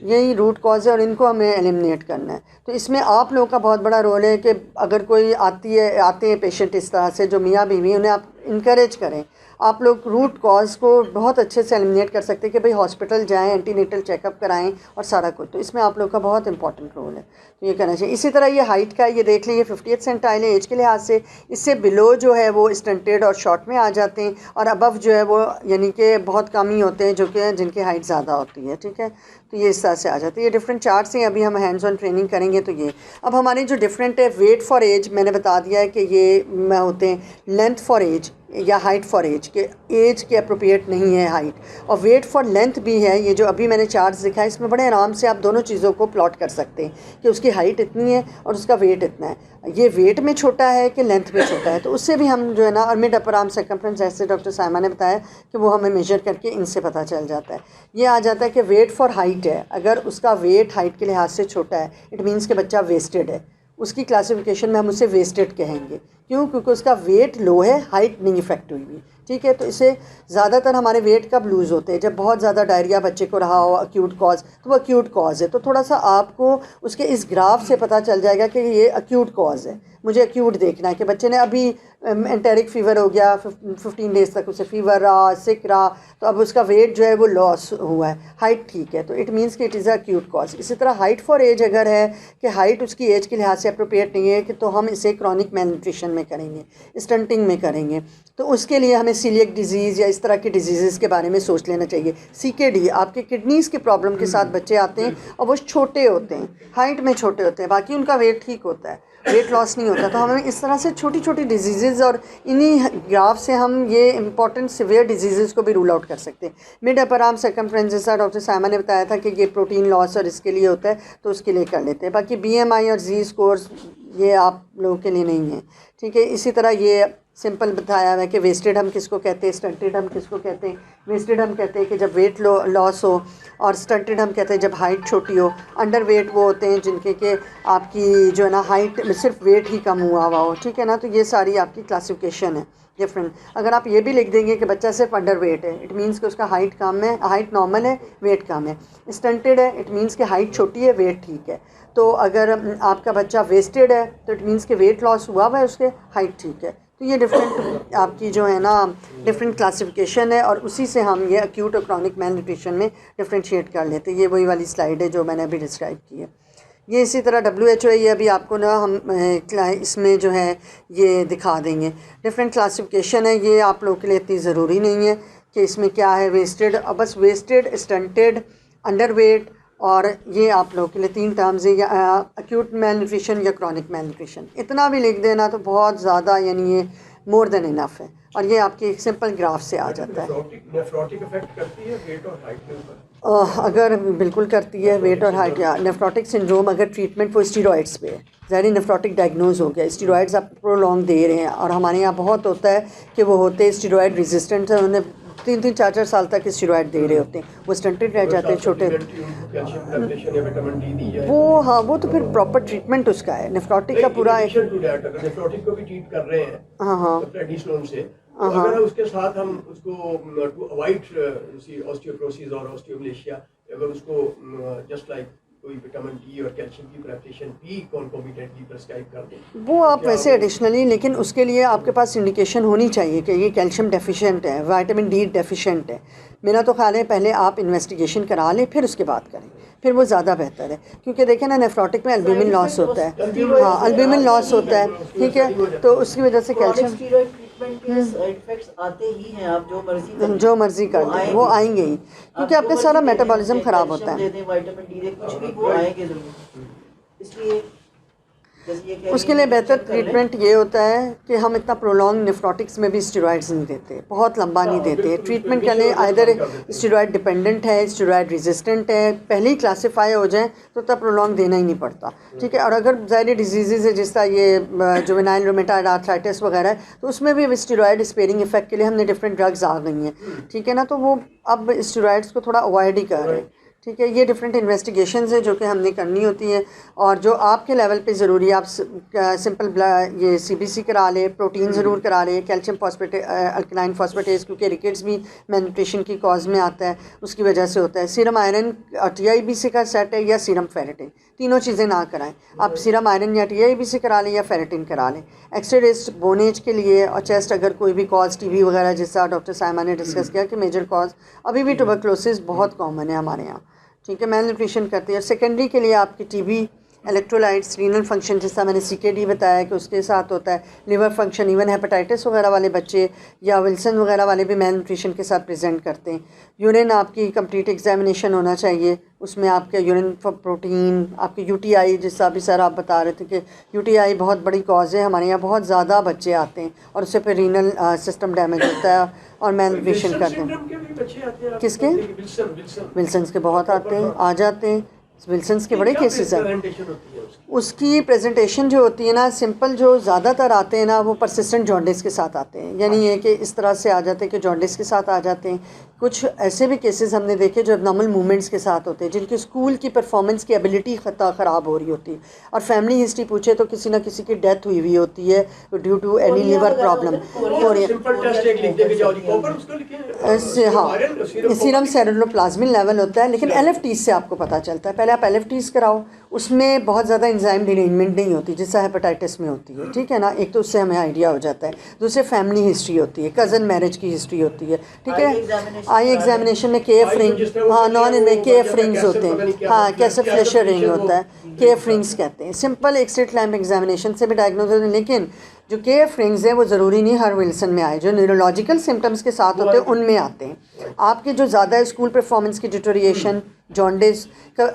यही रूट कॉज है और इनको हमें एलिमिनेट करना है। तो इसमें आप लोगों का बहुत बड़ा रोल है कि अगर कोई आते हैं पेशेंट इस तरह से जो मियाँ बीवी, उन्हें आप इंकरेज करें। आप लोग रूट कॉज को बहुत अच्छे से एलिमिनेट कर सकते हैं कि भाई हॉस्पिटल जाएं, एंटीनेटल चेकअप कराएं और सारा कुछ, तो इसमें आप लोग का बहुत इंपॉर्टेंट रोल है, तो ये करना चाहिए। इसी तरह ये हाइट का ये देख लीजिए 50th सेंटाइल है एज के लिहाज से, इससे बिलो जो है वो स्टंटेड और शॉर्ट में आ जाते हैं, और अबव जो है वो यानी कि बहुत कम ही होते हैं जो कि जिनकी हाइट ज़्यादा होती है। ठीक है, तो ये इस तरह से आ जाती है। ये डिफरेंट चार्ट्स हैं, अभी हम हैंड्स ऑन ट्रेनिंग करेंगे तो ये अब हमारे जो डिफरेंट है वेट फॉर एज मैंने बता दिया है कि ये होते हैं लेंथ फॉर एज या हाइट फॉर एज के, एज के अप्रोप्रिएट नहीं है हाइट, और वेट फॉर लेंथ भी है। ये जो अभी मैंने चार्ट्स दिखाया इसमें बड़े आराम से आप दोनों चीज़ों को प्लॉट कर सकते हैं कि उसकी हाइट इतनी है और उसका वेट इतना है, ये वेट में छोटा है कि लेंथ में छोटा है, तो उससे भी हम जो है ना, और मिड अपर आर्म सर्कमफ्रेंस जैसे डॉक्टर साइमा ने बताया कि वो हमें मेजर करके इनसे पता चल जाता है। ये आ जाता है कि वेट फॉर हाइट है, अगर उसका वेट हाइट के लिहाज से छोटा है इट मीन्स कि बच्चा वेस्टेड है, उसकी क्लासिफिकेशन में हम उसे वेस्टेड कहेंगे। क्यों? क्योंकि उसका वेट लो है, हाइट नहीं इफेक्ट हुई हुई। ठीक है, तो इसे ज़्यादातर हमारे वेट कब लूज़ होते हैं, जब बहुत ज़्यादा डायरिया बच्चे को रहा हो, अक्यूट कॉज, तो वो अक्यूट कॉज है। तो थोड़ा सा आपको उसके इस ग्राफ से पता चल जाएगा कि ये अक्यूट कॉज है, मुझे अक्यूट देखना है कि बच्चे ने अभी एंटेरिक फ़ीवर हो गया, 15 डेज़ तक उसे फ़ीवर रहा, सिक रहा, तो अब उसका वेट जो है वो लॉस हुआ है, हाइट ठीक है, तो इट मीन्स कि it is a acute cause. इसी तरह हाइट फॉर एज अगर है कि हाइट उसकी एज के लिहाज से अप्रोप्रिएट नहीं है कि तो हम इसे क्रॉनिक मेल न्यूट्रिशन में करेंगे, स्टंटिंग में करेंगे, तो उसके लिए हमें सीलिएक डिजीज़ या इस तरह की डिजीज़ के बारे में सोच लेना चाहिए। CKD आपके किडनीज़ के प्रॉब्लम के साथ बच्चे आते हैं और वो छोटे होते हैं, हाइट में छोटे होते हैं, बाकी उनका वेट ठीक होता है, वेट लॉस नहीं होता। तो हमें इस तरह से छोटी छोटी डिजीज़ और इन्हीं ग्राफ से हम ये इंपॉर्टेंट सिवियर डिजीज़ को भी रूल आउट कर सकते हैं। मिड अपर आर्म सर्कमफ्रेंस जैसा डॉक्टर साइमा ने बताया था कि ये प्रोटीन लॉस और इसके लिए होता है, तो उसके लिए कर लेते हैं। बाकी BMI और Z स्कोर्स ये आप लोगों के लिए नहीं है। ठीक है, इसी तरह ये सिंपल बताया है कि वेस्टेड हम किसको कहते हैं, स्टंटेड हम किसको कहते हैं। वेस्टेड हम कहते हैं कि जब वेट लॉस हो, और स्टंटेड हम कहते हैं जब हाइट छोटी हो। अंडर वेट वो होते हैं जिनके के आपकी जो है ना हाइट सिर्फ वेट ही कम हुआ हो। ठीक है ना, तो ये सारी आपकी क्लासिफिकेशन है डिफरेंट। अगर आप ये भी लिख देंगे कि बच्चा सिर्फ अंडर वेट है, इट मीन्स कि उसका हाइट कम है, हाइट नॉर्मल है, वेट कम है। स्टंटेड है, इट मीन्स कि हाइट छोटी है, वेट ठीक है। तो अगर आपका बच्चा वेस्टेड है तो इट मीन्स कि वेट लॉस हुआ है उसके, हाइट ठीक है। तो तो ये डिफरेंट आपकी जो है ना डिफरेंट क्लासिफिकेशन है, और उसी से हम ये एक्यूट और क्रॉनिक मेल न्यूट्रिशन में डिफ्रेंशिएट कर लेते हैं। ये वही वाली स्लाइड है जो मैंने अभी डिस्क्राइब की है। ये इसी तरह WHO है, ये अभी आपको ना हम इसमें जो है ये दिखा देंगे। डिफरेंट क्लासिफिकेशन है, ये आप लोगों के लिए इतनी ज़रूरी नहीं है कि इसमें क्या है वेस्टेड, अब बस वेस्टेड, स्टंटेड, अंडरवेट, और ये आप लोगों के लिए 3 टर्म्स है, या एक्यूट मेल न्यूट्रिशन या क्रॉनिक मेल न्यूट्रिशन। इतना भी लिख देना तो बहुत ज़्यादा, यानी ये मोर देन इनफ है, और ये आपकी एक सिंपल ग्राफ से आ जाता है। नेफ्रोटिक इफेक्ट करती है वेट और हाइट के ऊपर? अगर बिल्कुल करती है वेट और हाइट, या नेफ्रोटिक सिंड्रोम अगर ट्रीटमेंट वो स्टीरॉइड्स पे है, ज़ाहिर नेफ्रोटिक डायग्नोज हो गया, स्टीरॉइड्स आप प्रोलॉन्ग दे रहे हैं, और हमारे यहाँ बहुत होता है कि वो होते स्टीरॉइड रेजिस्टेंट है, उन्हें 3-3, 4-4 साल तक स्टीरॉइड दे रहे होते हैं, वो स्टंटेड रह जाते हैं छोटे। वो हाँ, वो तो फिर प्रॉपर ट्रीटमेंट उसका है, नेफ्रोटिक का पूरा नेफ्रोटिक को भी ट्रीट कर रहे हैं। हाँ हाँ, प्रेडिसोन से, तो अगर उसके साथ हम उसको टू अवॉइड ऑस्टियोपोरोसिस और ऑस्टियोमलेशिया, अगर उसको जस्ट लाइक कोई विटामिन डी और कैल्शियम की प्रेपरेशन भी कॉन्कोमिटेंटली प्रेस्क्राइब कर दें, वो आप वैसे एडिशनली, लेकिन उसके लिए आपके पास इंडिकेशन होनी चाहिए कि ये कैल्शियम डेफिशिएंट है, विटामिन डी डेफिशिएंट है। मेरा तो ख्याल है पहले आप इन्वेस्टिगेशन करा लें, फिर उसके बाद करें, फिर वो ज़्यादा बेहतर है, क्योंकि देखें ना नेफ्रोटिक में अल्ब्यूमिन लॉस होता है, हाँ अल्ब्यूमिन लॉस होता है, ठीक है, तो उसकी वजह से कैल्शियम इफेक्ट्स आते ही हैं, आप जो मर्जी कर लें वो आएंगे ही, क्योंकि आपका सारा मेटाबॉलिज्म ख़राब होता है। विटामिन डी कुछ भी वो आएंगे जरूर, इसलिए उसके लिए बेहतर ट्रीटमेंट ये होता है कि हम इतना प्रोलॉन्ग नेफ्रोटिक्स में भी स्टेरॉइड्स नहीं देते, बहुत लंबा नहीं देते। ट्रीटमेंट के लिए आइदर स्टेरॉइड डिपेंडेंट है, स्टेरॉइड रेजिस्टेंट है, पहले ही क्लासीफाई हो जाए तो तब प्रोलॉन्ग देना ही नहीं पड़ता, ठीक है। और अगर ज़ाहिर डिजीज़ है जिस तरह ये जुवेनाइल रूमेटॉइड आर्थराइटिस वगैरह है, तो उसमें भी स्टेरॉइड स्पेयरिंग इफेक्ट के लिए हमने डिफरेंट ड्रग्स आ गई हैं, ठीक है ना, तो वो अब स्टेरॉइड्स को थोड़ा अवॉइड ही कर रहे हैं, ठीक है। ये डिफरेंट इन्वेस्टिगेशंस है जो कि हमने करनी होती है, और जो आपके लेवल पे ज़रूरी है, आप सिंपल ये CBC करा लें, प्रोटीन ज़रूर करा लें, कैल्शियम फॉस्फेट अल्कलाइन फॉस्फेटेज, क्योंकि रिकेट्स भी मेलन्यूट्रिशन की कॉज में आता है, उसकी वजह से होता है। सीरम आयरन TIBC का सेट है, या सीरम फेरेटिन, तीनों चीज़ें ना कराएं आप, सीरम आयरन या TIBC करा लें या फेरेटिन करा लें। एक्सरे रेस्ट बोन एज के लिए, और चेस्ट अगर कोई भी कॉज TB वगैरह, जिसका डॉक्टर साइमा ने डिस्कस किया कि मेजर कॉज अभी भी ट्यूबरक्लोसिस बहुत कॉमन है हमारे यहाँ, ठीक है, मेल न्यूट्रिशन करती है। और सेकेंडरी के लिए आपकी TB, इलेक्ट्रोलाइट्स, रीनल फंक्शन, जैसा मैंने CKD बताया कि उसके साथ होता है, लिवर फंक्शन, इवन हेपेटाइटिस वगैरह वाले बच्चे या विल्सन वगैरह वाले भी मेल न्यूट्रिशन के साथ प्रेजेंट करते हैं। यूरिन आपकी कंप्लीट एग्जामिनेशन होना चाहिए, उसमें आपके यूरिन प्रोटीन, आपके UTI, जिसका भी सर आप बता रहे थे कि UTI बहुत बड़ी कॉज है, हमारे यहाँ बहुत ज़्यादा बच्चे आते हैं और उससे फिर रीनल सिस्टम डैमेज होता है और मेल न्यूट्रिशन करते हैं। किसके? विल्सन्स के बहुत आते हैं, आ जाते हैं, विल्सन्स के बड़े केसेस हैं। उसकी प्रेजेंटेशन जो होती है ना, सिंपल जो ज़्यादातर आते हैं ना, वो परसिस्टेंट जॉन्डिस के साथ आते हैं, यानी ये कि इस तरह से आ जाते हैं कि जॉन्डिस के साथ आ जाते हैं। कुछ ऐसे भी केसेस हमने देखे जो एबनॉर्मल मूवमेंट्स के साथ होते हैं, जिनकी स्कूल की परफॉर्मेंस की एबिलिटी ख़राब हो रही होती है, और फैमिली हिस्ट्री पूछे तो किसी ना किसी की डेथ हुई होती है due to any liver problem. हाँ, सीरम सेरेब्रोप्लाज्मिन लेवल होता है, लेकिन LFTs से आपको पता चलता है। पहले आप LFTs कराओ, उसमें बहुत ज़्यादा एंजाइम डिरेंजमेंट नहीं होती जैसा हेपेटाइटिस में होती है, ठीक है ना, एक तो उससे हमें आइडिया हो जाता है। दूसरे फैमिली हिस्ट्री होती है, कज़न मैरिज की हिस्ट्री होती है, ठीक है। आई एग्जामिनेशन में KF रिंग, हाँ नॉन इनमें KF रिंग्स होते हैं, हाँ कैसेट फ्लेशर रिंग होता है, KF रिंग्स कहते हैं। सिंपल एक स्लिट लैम्प एग्जामिनेशन से भी डायग्नोज होते हैं, लेकिन जो KF रिंग्स है वो ज़रूरी नहीं हर विल्सन में आए, जो न्यूरोलॉजिकल सिम्टम्स के साथ होते हैं उनमें आते हैं। आपके जो ज़्यादा स्कूल परफॉर्मेंस की डिटोरिएशन, जॉन्डिस,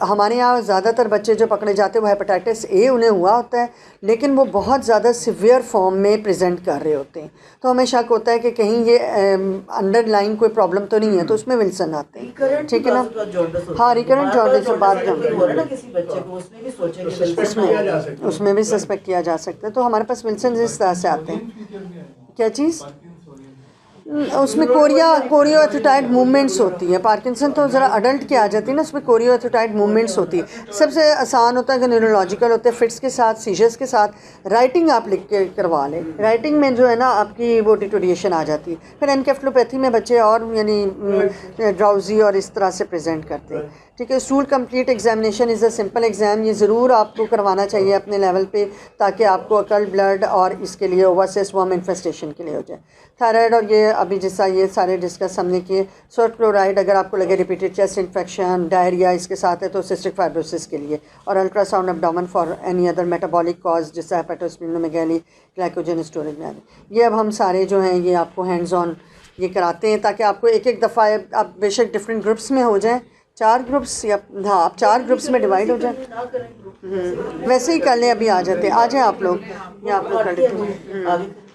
हमारे यहाँ ज़्यादातर बच्चे जो पकड़े जाते हैं वो हेपेटाइटिस A उन्हें हुआ होता है, लेकिन वो बहुत ज़्यादा सिवियर फॉर्म में प्रेजेंट कर रहे होते हैं, तो हमें शक होता है कि कहीं ये अंडरलाइन कोई प्रॉब्लम तो नहीं है, तो उसमें विल्सन आते हैं, ठीक है ना। हाँ, रिकरेंट जॉन्डिस से बात उसमें भी सस्पेक्ट किया जा सकता है, तो हमारे पास विल्सन इस तरह से आते हैं। क्या चीज़ उसमें कोरियोएथेटाइड मूवमेंट्स होती है। पार्किंसन तो ज़रा अडल्ट की आ जाती है ना, उसमें कोरियोएथेटाइड मूवमेंट्स होती है। सबसे आसान होता है कि न्यूरोलॉजिकल होते हैं, फिट्स के साथ, सीजर्स के साथ। राइटिंग आप लिख के करवा लें, राइटिंग में जो है ना आपकी वो डिटोरिएशन आ जाती है। फिर एनकेफ्लोपैथी में बच्चे और यानी ड्राउजी और इस तरह से प्रेजेंट करते हैं, ठीक है। Stool complete examination is a simple exam, ये ज़रूर आपको करवाना चाहिए अपने लेवल पे, ताकि आपको अकल्ट ब्लड और इसके लिए ओवरसेस वर्म इन्फेस्टेशन के लिए हो जाए। थायराइड और ये अभी जैसा ये सारे डिस्कस हमने किए। सोडियम क्लोराइड अगर आपको लगे रिपीटेड चेस्ट इन्फेक्शन, डायरिया इसके साथ है तो सिस्टिक फाइब्रोसिस के लिए, और ultrasound abdomen for any other metabolic cause जैसे हेपेटोस्प्लीनोमेगाली, ग्लाइकोजन स्टोरेज में। ये अब हम सारे जो हैं ये आपको हैंड्स ऑन ये कराते हैं, ताकि आपको एक एक दफ़ा आप बेशक डिफरेंट ग्रुप्स में हो जाएं, 4 ग्रुप्स या हाँ आप 4 ग्रुप्स में डिवाइड हो जाए, वैसे ही कर लें। अभी आ जाते, आ जाएं आप लोग, या आप लोग कर लेते हैं।